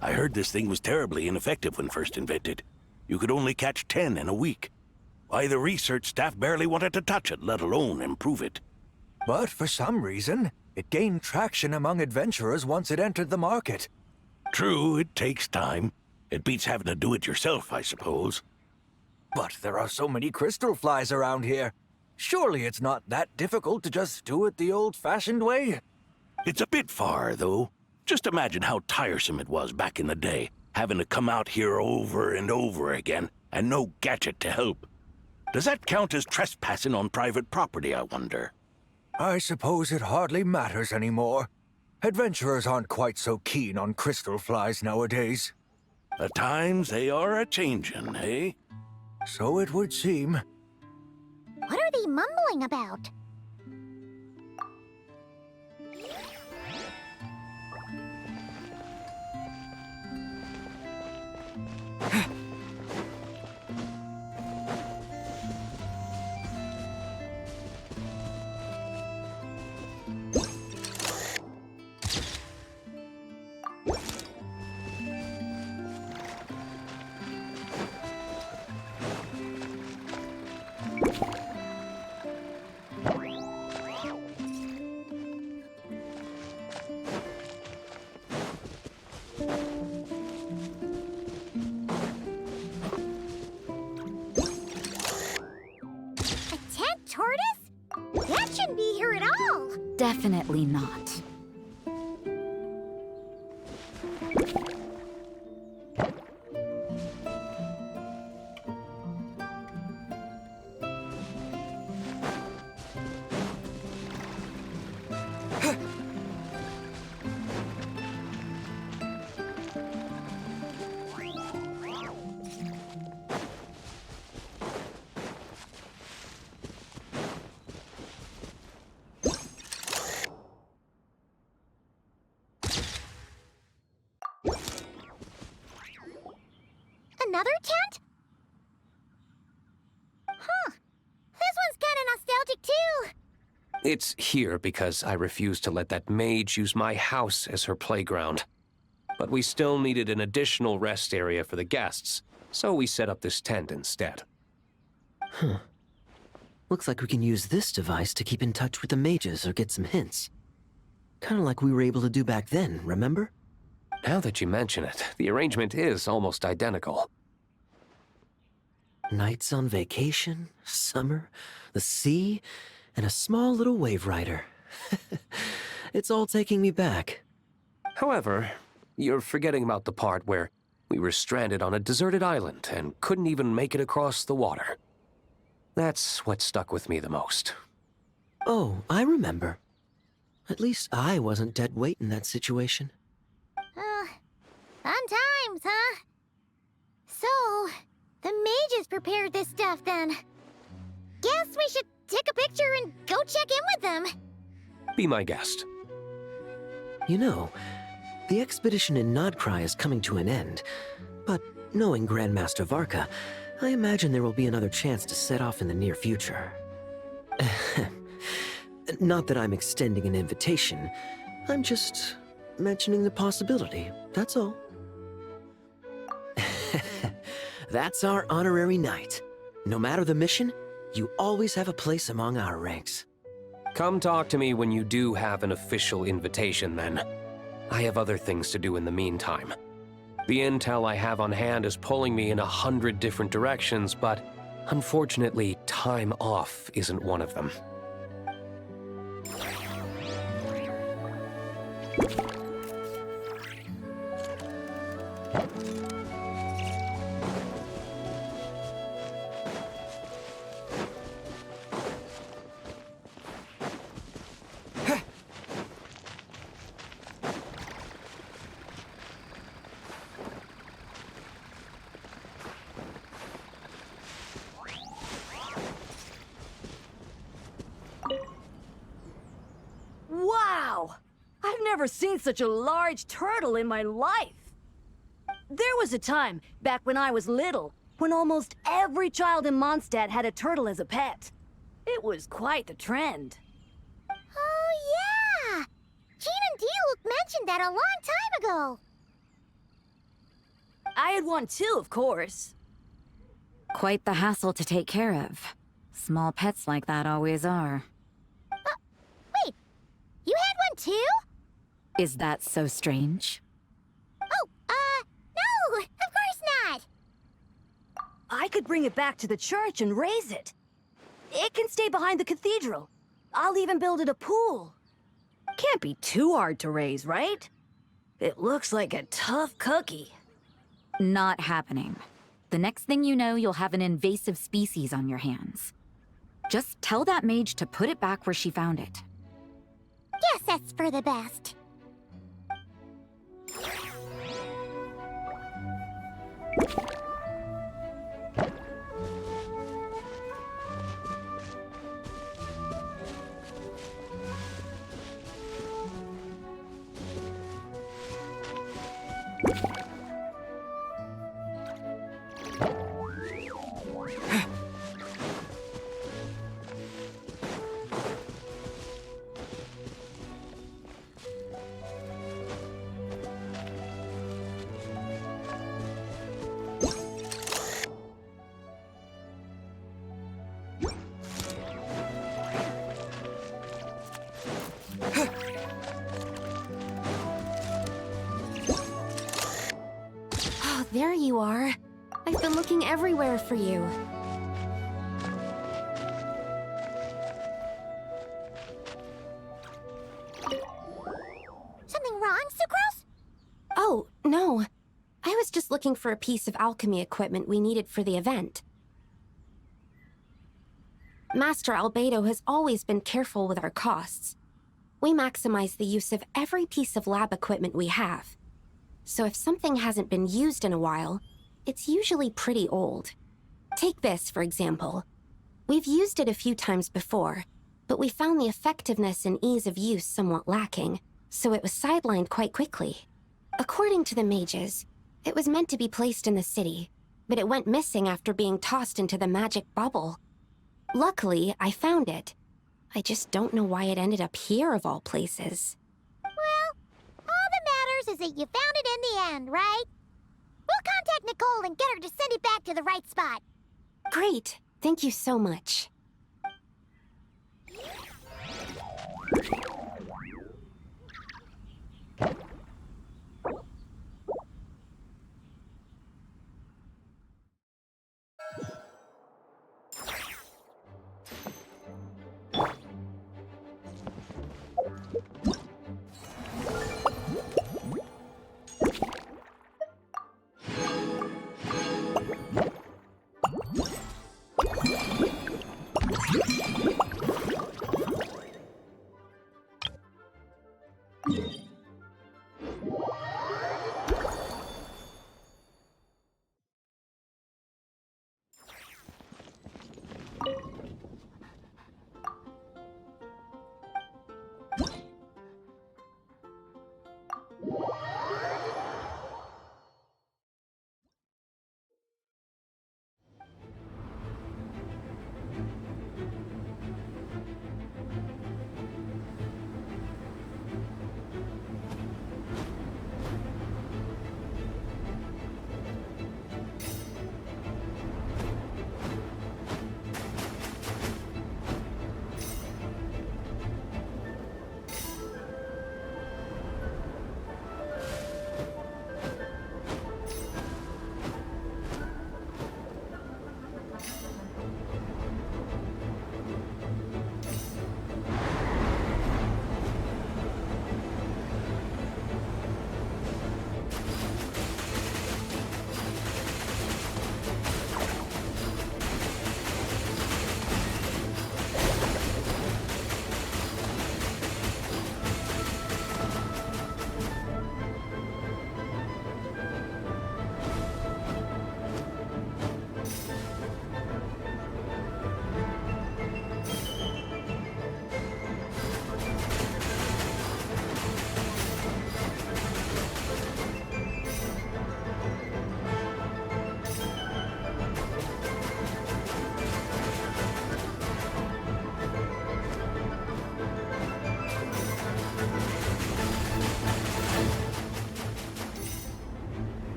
I heard this thing was terribly ineffective when first invented. You could only catch 10 in a week. Why, the research staff barely wanted to touch it, let alone improve it. But for some reason, it gained traction among adventurers once it entered the market. True, it takes time. It beats having to do it yourself, I suppose. But there are so many crystal flies around here. Surely it's not that difficult to just do it the old-fashioned way? It's a bit far, though. Just imagine how tiresome it was back in the day, having to come out here over and over again, and no gadget to help. Does that count as trespassing on private property, I wonder? I suppose it hardly matters anymore. Adventurers aren't quite so keen on crystal flies nowadays. At times they are a-changin', eh? So it would seem. What are they mumbling about? Definitely not. Another tent? Huh. This one's kinda nostalgic too. It's here because I refused to let that mage use my house as her playground. But we still needed an additional rest area for the guests, so we set up this tent instead. Huh. Looks like we can use this device to keep in touch with the mages or get some hints. Kinda like we were able to do back then, remember? Now that you mention it, the arrangement is almost identical. Nights on vacation, summer, the sea, and a small little wave rider. It's all taking me back. However, you're forgetting about the part where we were stranded on a deserted island and couldn't even make it across the water. That's what stuck with me the most. Oh, I remember. At least I wasn't dead weight in that situation. Fun times, huh? So, the mages prepared this stuff then. Guess we should take a picture and go check in with them. Be my guest. You know, the expedition in Nodcry is coming to an end, but knowing Grandmaster Varka, I imagine there will be another chance to set off in the near future. Not that I'm extending an invitation, I'm just mentioning the possibility, that's all. That's our honorary knight. No matter the mission, you always have a place among our ranks. Come talk to me when you do have an official invitation, then. I have other things to do in the meantime. The intel I have on hand is pulling me in 100 different directions, but unfortunately, time off isn't one of them. Wow! I've never seen such a large turtle in my life. There was a time, back when I was little, when almost every child in Mondstadt had a turtle as a pet. It was quite the trend. Oh, yeah! Jean and D-Luke mentioned that a long time ago. I had one too, of course. Quite the hassle to take care of. Small pets like that always are. Wait, you had one too? Is that so strange? Oh, no, of course not. I could bring it back to the church and raise it. It can stay behind the cathedral. I'll even build it a pool. Can't be too hard to raise, right? It looks like a tough cookie. Not happening. The next thing you know, you'll have an invasive species on your hands. Just tell that mage to put it back where she found it. Guess that's for the best. Oh, there you are. I've been looking everywhere for you. Something wrong, Sucrose? Oh, no. I was just looking for a piece of alchemy equipment we needed for the event. Master Albedo has always been careful with our costs. We maximize the use of every piece of lab equipment we have. So if something hasn't been used in a while, it's usually pretty old. Take this, for example. We've used it a few times before, but we found the effectiveness and ease of use somewhat lacking, so it was sidelined quite quickly. According to the mages, it was meant to be placed in the city, but it went missing after being tossed into the magic bubble. Luckily, I found it. I just don't know why it ended up here of all places. Well, all that matters is that you found it in the end, right? We'll contact Nicole and get her to send it back to the right spot. Great. Thank you so much.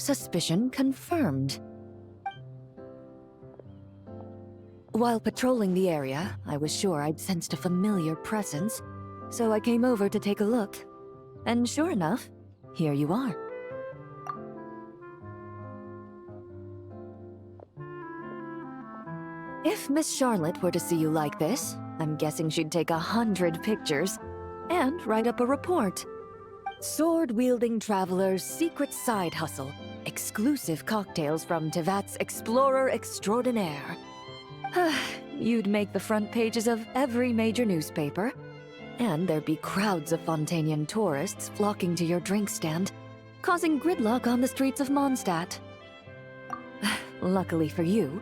Suspicion confirmed. While patrolling the area, I was sure I'd sensed a familiar presence, so I came over to take a look. And sure enough, here you are. If Miss Charlotte were to see you like this, I'm guessing she'd take 100 pictures and write up a report. Sword-wielding traveler's secret side hustle. Exclusive cocktails from Teyvat's Explorer Extraordinaire. You'd make the front pages of every major newspaper. And there'd be crowds of Fontanian tourists flocking to your drink stand, causing gridlock on the streets of Mondstadt. Luckily for you,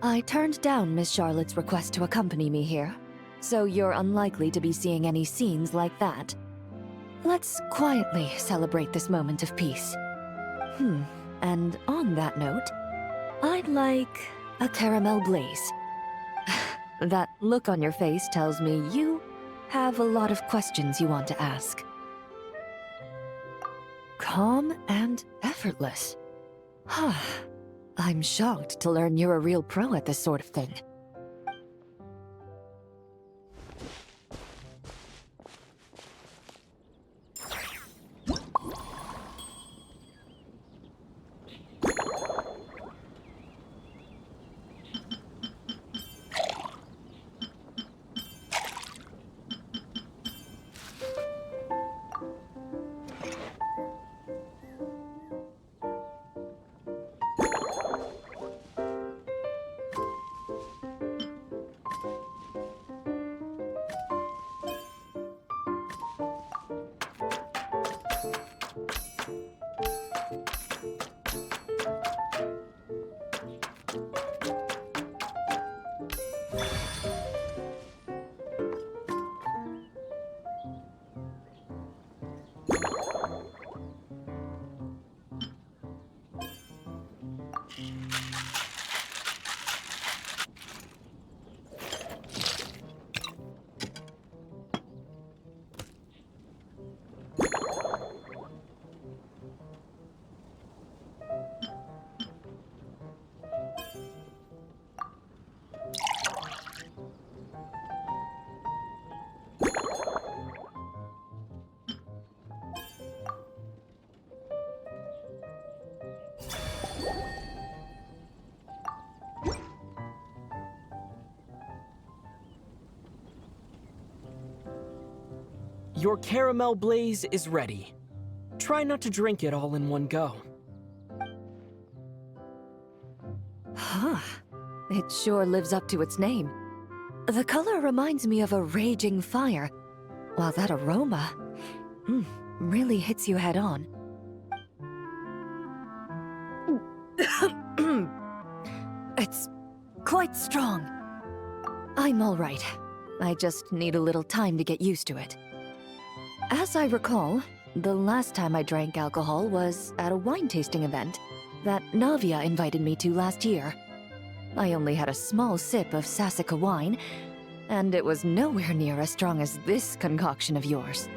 I turned down Miss Charlotte's request to accompany me here, so you're unlikely to be seeing any scenes like that. Let's quietly celebrate this moment of peace. And on that note, I'd like a caramel blaze. That look on your face tells me you have a lot of questions you want to ask. Calm and effortless. I'm shocked to learn you're a real pro at this sort of thing. Your caramel blaze is ready. Try not to drink it all in one go. It sure lives up to its name. The color reminds me of a raging fire, while that aroma really hits you head on. It's quite strong. I'm all right. I just need a little time to get used to it. As I recall, the last time I drank alcohol was at a wine tasting event that Navia invited me to last year. I only had a small sip of Sassica wine, and it was nowhere near as strong as this concoction of yours.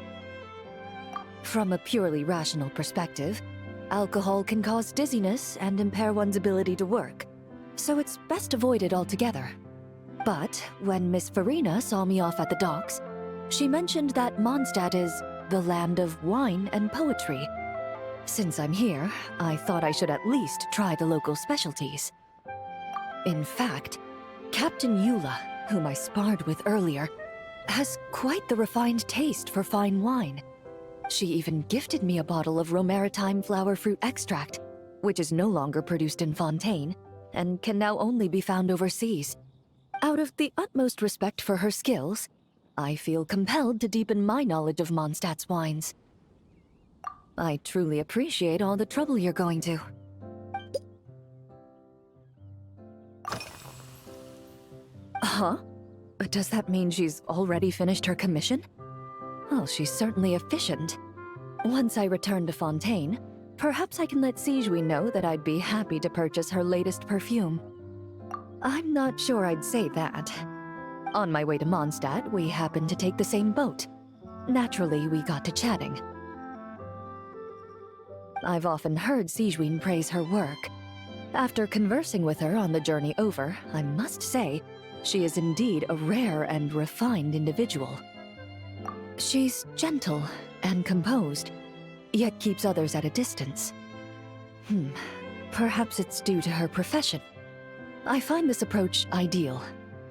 From a purely rational perspective, alcohol can cause dizziness and impair one's ability to work, so it's best avoided altogether. But when Miss Farina saw me off at the docks, she mentioned that Mondstadt is the land of wine and poetry. Since I'm here, I thought I should at least try the local specialties. In fact, Captain Eula, whom I sparred with earlier, has quite the refined taste for fine wine. She even gifted me a bottle of Romaritime flower fruit extract, which is no longer produced in Fontaine, and can now only be found overseas. Out of the utmost respect for her skills, I feel compelled to deepen my knowledge of Mondstadt's wines. I truly appreciate all the trouble you're going to. Huh? Does that mean she's already finished her commission? Well, she's certainly efficient. Once I return to Fontaine, perhaps I can let Sigewinne know that I'd be happy to purchase her latest perfume. I'm not sure I'd say that. On my way to Mondstadt, we happened to take the same boat. Naturally, we got to chatting. I've often heard Sijwin praise her work. After conversing with her on the journey over, I must say, she is indeed a rare and refined individual. She's gentle and composed, yet keeps others at a distance. Perhaps it's due to her profession. I find this approach ideal.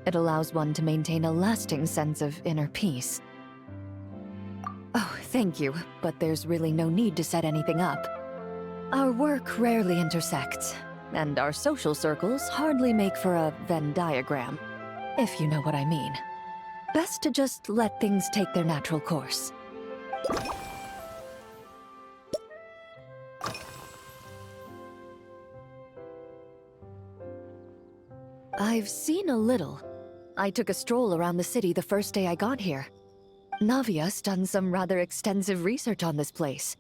It allows one to maintain a lasting sense of inner peace. Oh, thank you, but there's really no need to set anything up. Our work rarely intersects, and our social circles hardly make for a Venn diagram, if you know what I mean. Best to just let things take their natural course. I've seen a little. I took a stroll around the city the first day I got here. Navia's done some rather extensive research on this place.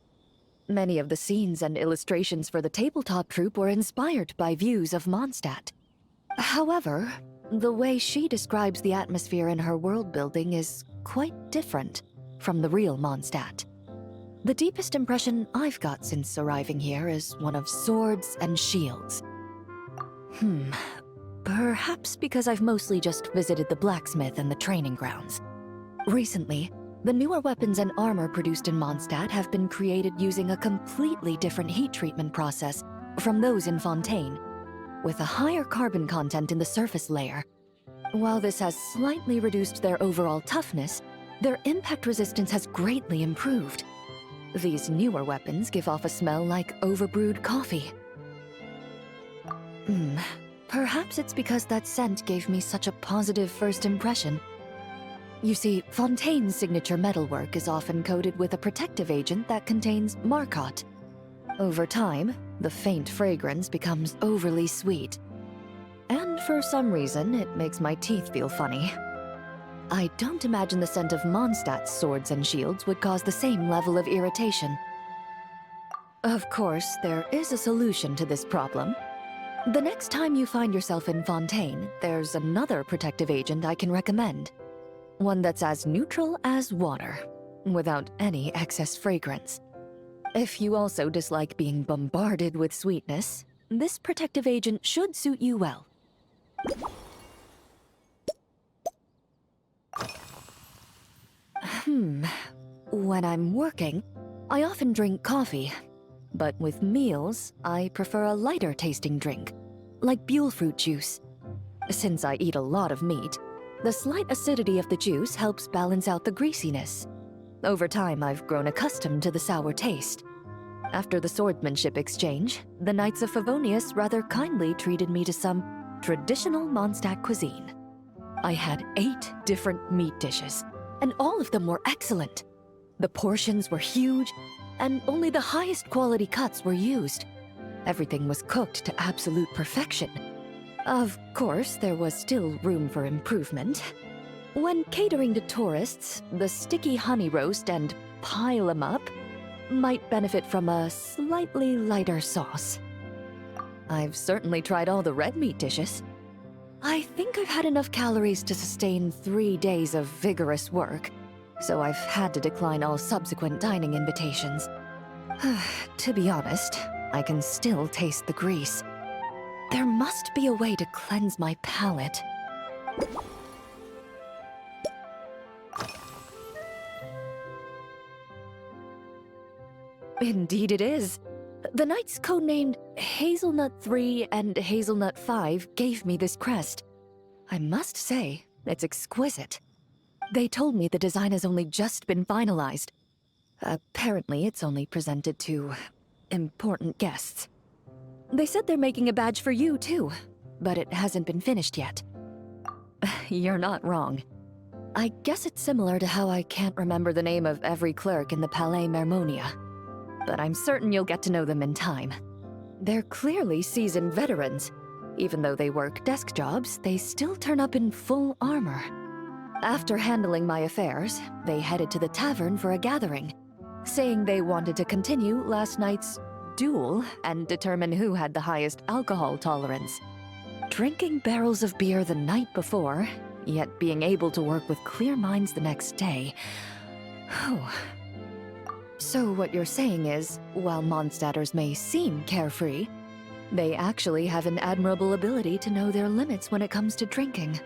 Many of the scenes and illustrations for the tabletop troupe were inspired by views of Mondstadt. However, the way she describes the atmosphere in her world building is quite different from the real Mondstadt. The deepest impression I've got since arriving here is one of swords and shields. Perhaps because I've mostly just visited the blacksmith and the training grounds. Recently, the newer weapons and armor produced in Mondstadt have been created using a completely different heat treatment process from those in Fontaine, with a higher carbon content in the surface layer. While this has slightly reduced their overall toughness, their impact resistance has greatly improved. These newer weapons give off a smell like overbrewed coffee. Perhaps it's because that scent gave me such a positive first impression. You see, Fontaine's signature metalwork is often coated with a protective agent that contains Marcotte. Over time, the faint fragrance becomes overly sweet. And for some reason, it makes my teeth feel funny. I don't imagine the scent of Mondstadt's swords and shields would cause the same level of irritation. Of course, there is a solution to this problem. The next time you find yourself in Fontaine, there's another protective agent I can recommend. One that's as neutral as water, without any excess fragrance. If you also dislike being bombarded with sweetness, this protective agent should suit you well. When I'm working, I often drink coffee. But with meals, I prefer a lighter tasting drink, like Buell fruit juice. Since I eat a lot of meat, the slight acidity of the juice helps balance out the greasiness. Over time, I've grown accustomed to the sour taste. After the swordsmanship exchange, the Knights of Favonius rather kindly treated me to some traditional Mondstadt cuisine. I had 8 different meat dishes, and all of them were excellent. The portions were huge, and only the highest quality cuts were used. Everything was cooked to absolute perfection. Of course, there was still room for improvement. When catering to tourists, the sticky honey roast and pile 'em up might benefit from a slightly lighter sauce. I've certainly tried all the red meat dishes. I think I've had enough calories to sustain 3 days of vigorous work, so I've had to decline all subsequent dining invitations. To be honest, I can still taste the grease. There must be a way to cleanse my palate. Indeed it is. The knights codenamed Hazelnut 3 and Hazelnut 5 gave me this crest. I must say, it's exquisite. They told me the design has only just been finalized. Apparently, it's only presented to important guests. They said they're making a badge for you, too, but it hasn't been finished yet. You're not wrong. I guess it's similar to how I can't remember the name of every clerk in the Palais Mermonia, but I'm certain you'll get to know them in time. They're clearly seasoned veterans. Even though they work desk jobs, they still turn up in full armor. After handling my affairs, they headed to the tavern for a gathering, saying they wanted to continue last night's duel and determine who had the highest alcohol tolerance. Drinking barrels of beer the night before, yet being able to work with clear minds the next day. So what you're saying is, while Mondstadters may seem carefree, they actually have an admirable ability to know their limits when it comes to drinking.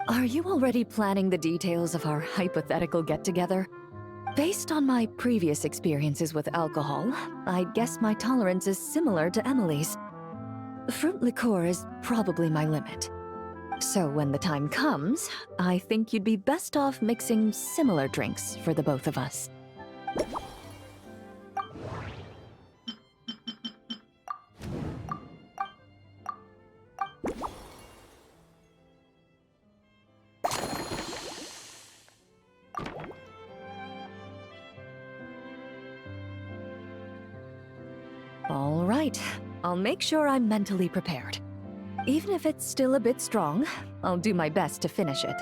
Are you already planning the details of our hypothetical get-together? Based on my previous experiences with alcohol, I guess my tolerance is similar to Emily's. Fruit liqueur is probably my limit. So when the time comes, I think you'd be best off mixing similar drinks for the both of us. All right, I'll make sure I'm mentally prepared. Even if it's still a bit strong, I'll do my best to finish it.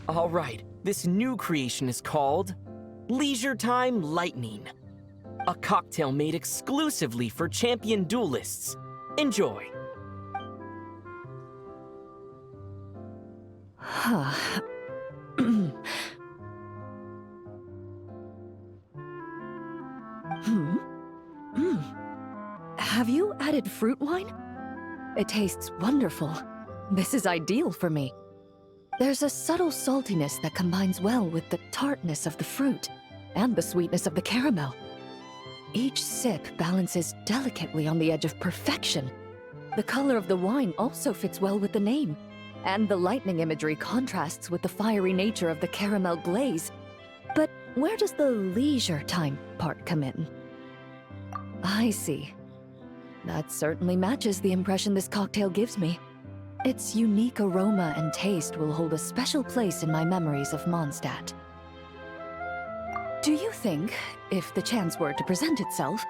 All right, this new creation is called Leisure Time Lightning. A cocktail made exclusively for champion duelists. Enjoy. Have you added fruit wine? It tastes wonderful. This is ideal for me. There's a subtle saltiness that combines well with the tartness of the fruit and the sweetness of the caramel. Each sip balances delicately on the edge of perfection. The color of the wine also fits well with the name, and the lightning imagery contrasts with the fiery nature of the caramel glaze. But where does the leisure time part come in? I see. That certainly matches the impression this cocktail gives me. Its unique aroma and taste will hold a special place in my memories of Mondstadt. Do you think, if the chance were to present itself,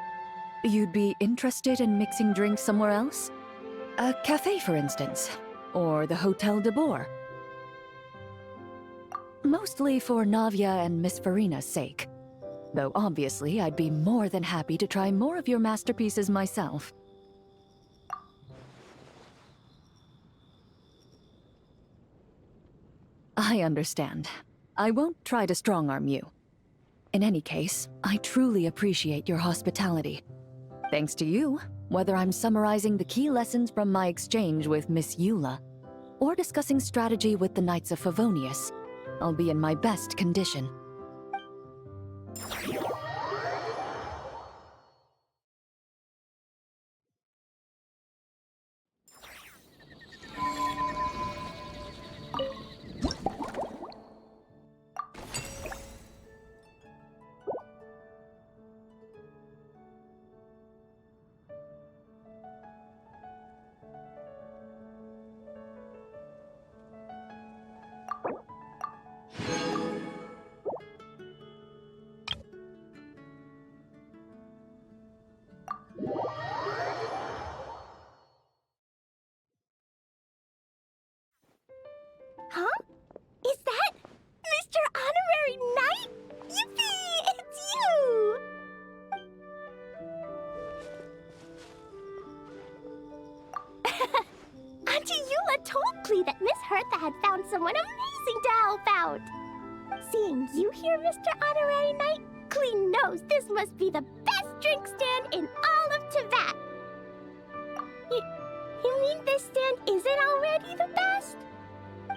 you'd be interested in mixing drinks somewhere else? A cafe, for instance, or the Hotel de Boer? Mostly for Navia and Miss Farina's sake. Though obviously I'd be more than happy to try more of your masterpieces myself. I understand. I won't try to strong-arm you. In any case, I truly appreciate your hospitality. Thanks to you, whether I'm summarizing the key lessons from my exchange with Miss Eula, or discussing strategy with the Knights of Favonius, I'll be in my best condition. Huh? Is that Mr. Honorary Knight? Yippee! It's you! Auntie Eula told Klee that Miss Hertha had found someone amazing to help out. Seeing you here, Mr. Honorary Knight, Klee knows this must be the best drink stand in all of Teyvat. You mean this stand isn't already the best?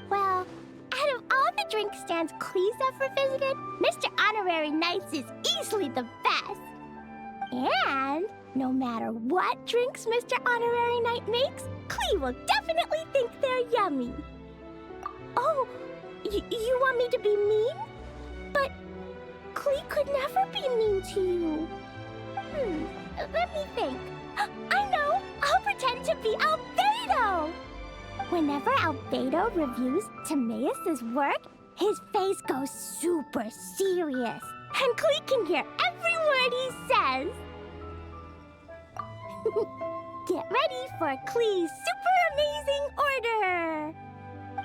Well, out of all the drink stands Klee's ever visited, Mr. Honorary Knight's is easily the best. And no matter what drinks Mr. Honorary Knight makes, Klee will definitely think they're yummy. Oh, you want me to be mean? But Klee could never be mean to you. Let me think. I know! I'll pretend to be Albedo! Whenever Albedo reviews Timaeus' work, his face goes super serious, and Klee can hear every word he says. Get ready for Klee's super amazing order!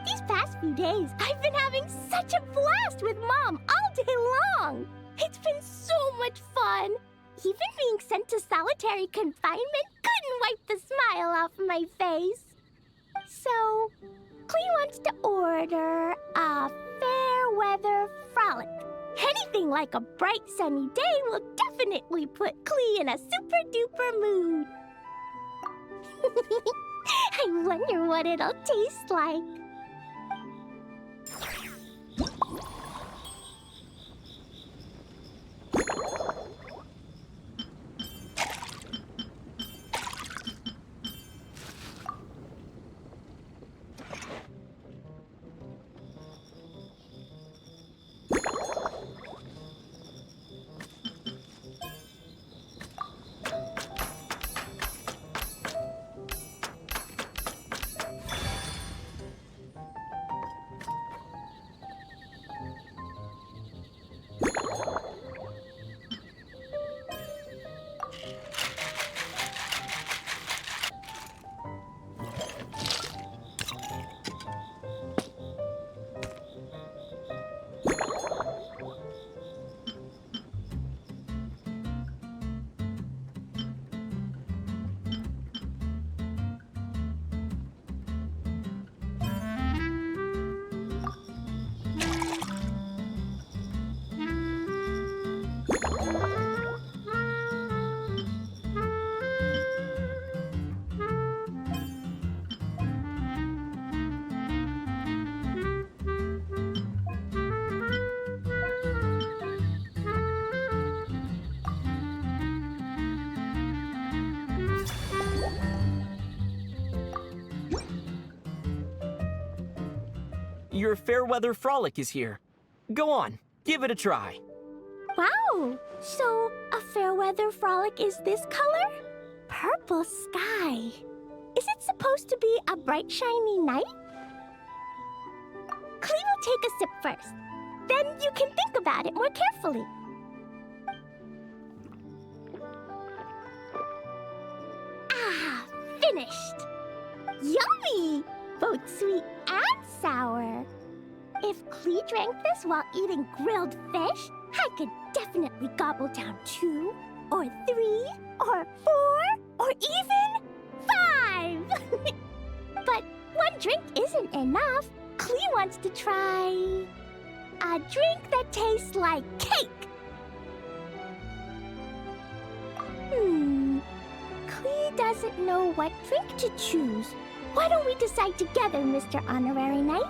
These past few days, I've been having such a blast with Mom all day long! It's been so much fun! Even being sent to solitary confinement couldn't wipe the smile off my face. So, Klee wants to order a fair weather frolic. Anything like a bright sunny day will definitely put Klee in a super duper mood. I wonder what it'll taste like. Your Fairweather Frolic is here. Go on, give it a try. Wow! So, a fair weather frolic is this color? Purple sky. Is it supposed to be a bright, shiny night? Klee will take a sip first. Then you can think about it more carefully. Ah, finished! Yummy! Both sweet and sour. If Klee drank this while eating grilled fish, I could definitely gobble down 2, or 3, or 4, or even 5! But one drink isn't enough. Klee wants to try a drink that tastes like cake. Klee doesn't know what drink to choose. Why don't we decide together, Mr. Honorary Knight?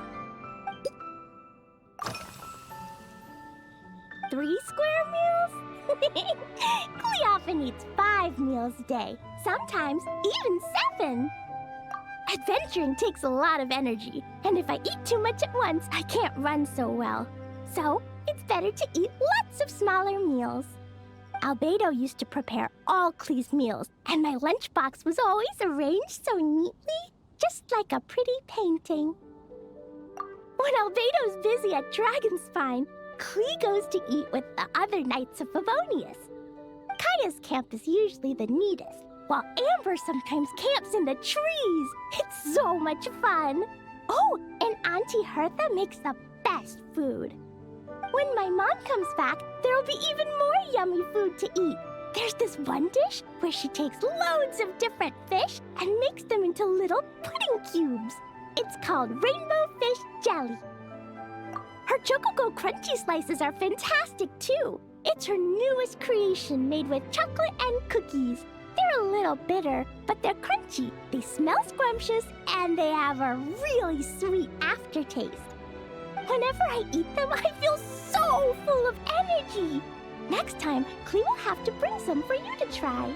3 square meals? Klee often eats 5 meals a day, sometimes even 7. Adventuring takes a lot of energy, and if I eat too much at once, I can't run so well. So, it's better to eat lots of smaller meals. Albedo used to prepare all Klee's meals, and my lunchbox was always arranged so neatly, just like a pretty painting. When Albedo's busy at Dragonspine, Klee goes to eat with the other Knights of Favonius. Kaya's camp is usually the neatest, while Amber sometimes camps in the trees. It's so much fun. Oh, and Auntie Hertha makes the best food. When my mom comes back, there'll be even more yummy food to eat. There's this one dish where she takes loads of different fish and makes them into little pudding cubes. It's called Rainbow Fish Jelly. Her Chococo Crunchy Slices are fantastic too. It's her newest creation made with chocolate and cookies. They're a little bitter, but they're crunchy. They smell scrumptious, and they have a really sweet aftertaste. Whenever I eat them, I feel so full of energy. Next time, Klee will have to bring some for you to try.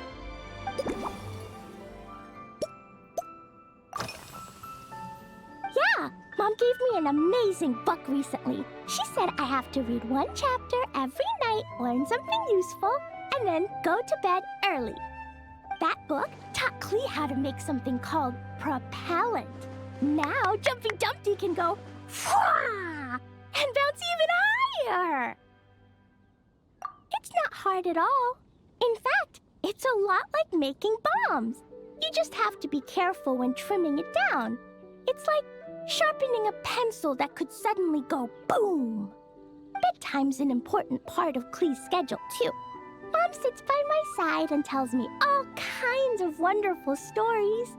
Yeah, Mom gave me an amazing book recently. She said I have to read 1 chapter every night, learn something useful, and then go to bed early. That book taught Klee how to make something called propellant. Now, Jumpy Dumpty can go and bounce even higher. It's not hard at all. In fact, it's a lot like making bombs. You just have to be careful when trimming it down. It's like sharpening a pencil that could suddenly go boom. Bedtime's an important part of Klee's schedule, too. Mom sits by my side and tells me all kinds of wonderful stories.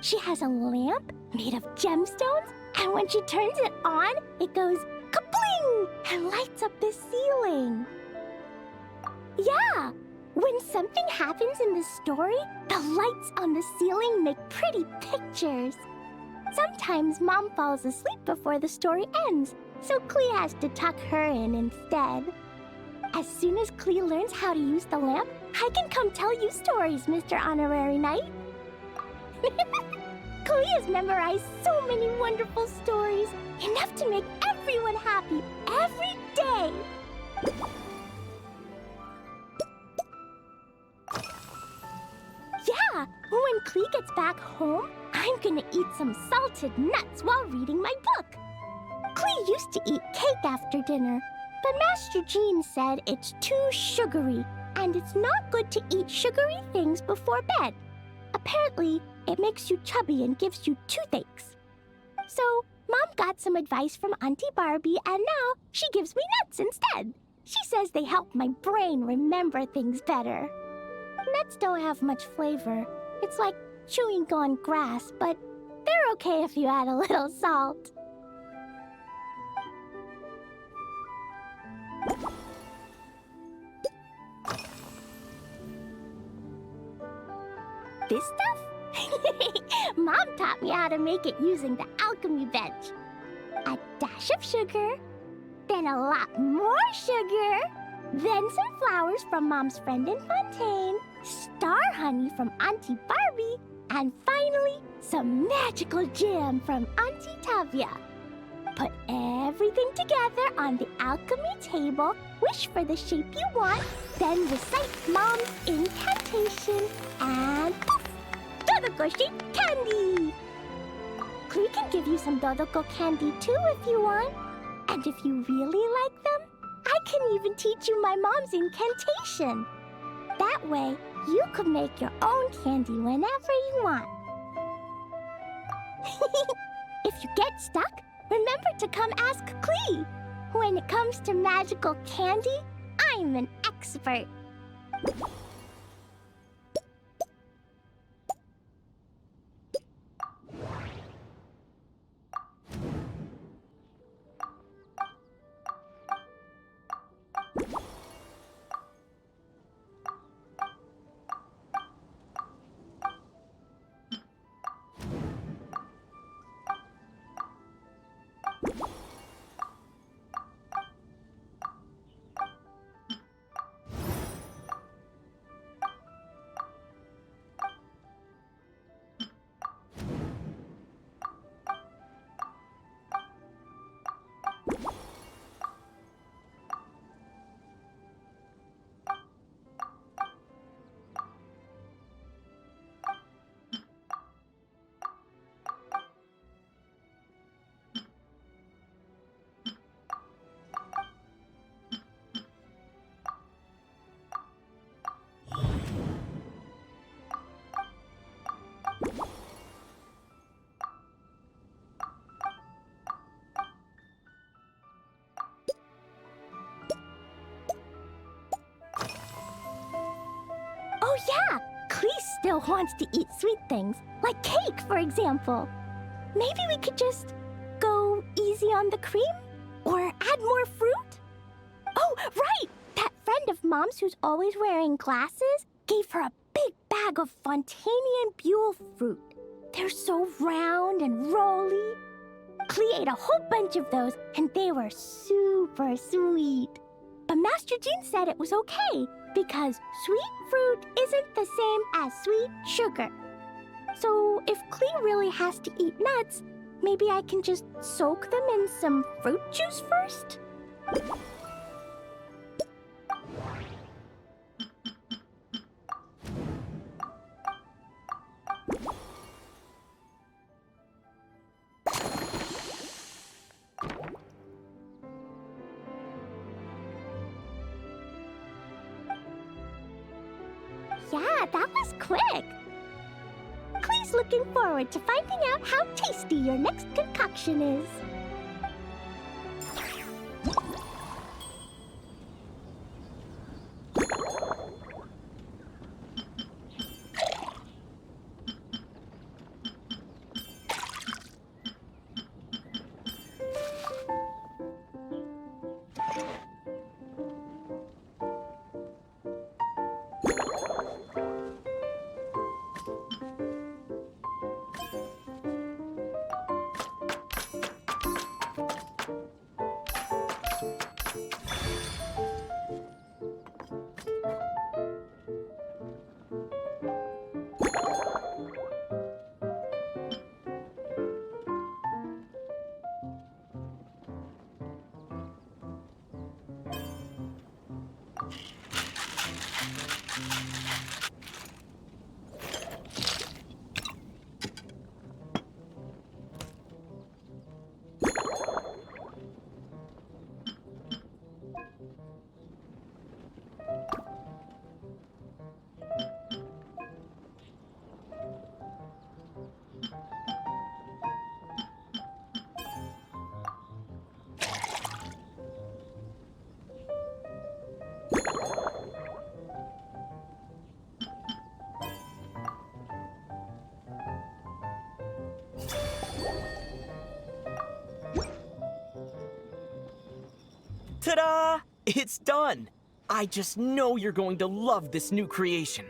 She has a lamp made of gemstones, and when she turns it on, it goes kabling and lights up the ceiling. Yeah, when something happens in the story, the lights on the ceiling make pretty pictures. Sometimes Mom falls asleep before the story ends, so Klee has to tuck her in instead. As soon as Klee learns how to use the lamp, I can come tell you stories, Mr. Honorary Knight. Klee has memorized so many wonderful stories, enough to make everyone happy every day. Yeah, when Klee gets back home, I'm gonna eat some salted nuts while reading my book. Klee used to eat cake after dinner, but Master Jean said it's too sugary, and it's not good to eat sugary things before bed. Apparently, it makes you chubby and gives you toothaches. So, Mom got some advice from Auntie Barbie, and now she gives me nuts instead. She says they help my brain remember things better. Nuts don't have much flavor. It's like chewing on grass, but they're okay if you add a little salt. This stuff? Mom taught me how to make it using the alchemy bench. A dash of sugar, then a lot more sugar, then some flowers from Mom's friend in Fontaine, star honey from Auntie Barbie, and finally, some magical jam from Auntie Tavia. Put everything together on the alchemy table, wish for the shape you want, then recite Mom's incantation, and poof! Dodoko-shaped candy! Klee can give you some Dodoko candy too if you want. And if you really like them, I can even teach you my mom's incantation. That way, you could make your own candy whenever you want. If you get stuck, remember to come ask Klee. When it comes to magical candy, I'm an expert. Oh yeah, Klee still wants to eat sweet things, like cake, for example. Maybe we could just go easy on the cream? Or add more fruit? Oh, right! That friend of Mom's who's always wearing glasses gave her a big bag of Fontanian Buell fruit. They're so round and rolly. Klee ate a whole bunch of those, and they were super sweet. But Master Jean said it was okay, because sweet fruit isn't the same as sweet sugar. So if Klee really has to eat nuts, maybe I can just soak them in some fruit juice first? Yeah, that was quick. Klee's looking forward to finding out how tasty your next concoction is. Ta-da! It's done! I just know you're going to love this new creation.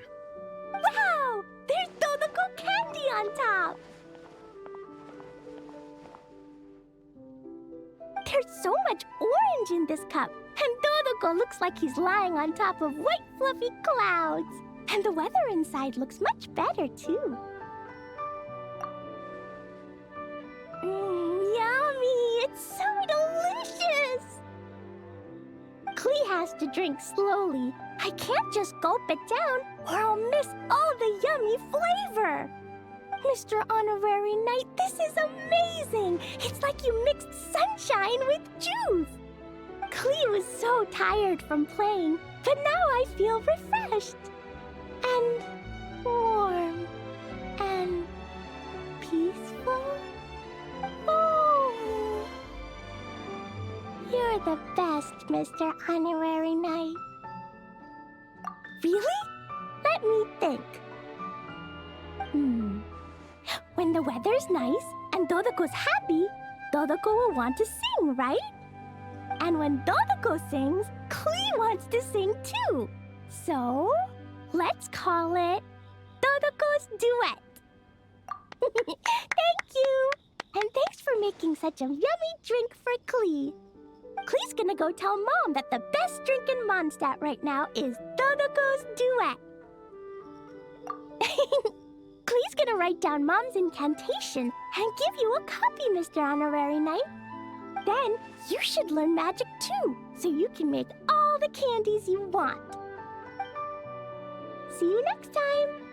Wow! There's Dodoko candy on top! There's so much orange in this cup, and Dodoko looks like he's lying on top of white fluffy clouds. And the weather inside looks much better, too. Yummy! It's so delicious! Klee has to drink slowly. I can't just gulp it down, or I'll miss all the yummy flavor. Mr. Honorary Knight, this is amazing! It's like you mixed sunshine with juice! Klee was so tired from playing, but now I feel refreshed. And warm. And peaceful. Oh! You're the best, Mr. Honorary Knight. Really? Let me think. When the weather's nice and Dodoko's happy, Dodoko will want to sing, right? And when Dodoko sings, Klee wants to sing too. So, let's call it Dodoko's Duet. Thank you! And thanks for making such a yummy drink for Klee. Klee's gonna go tell Mom that the best drink in Mondstadt right now is Dodoko's Duet. Klee's gonna write down Mom's incantation and give you a copy, Mr. Honorary Knight. Then you should learn magic too, so you can make all the candies you want. See you next time!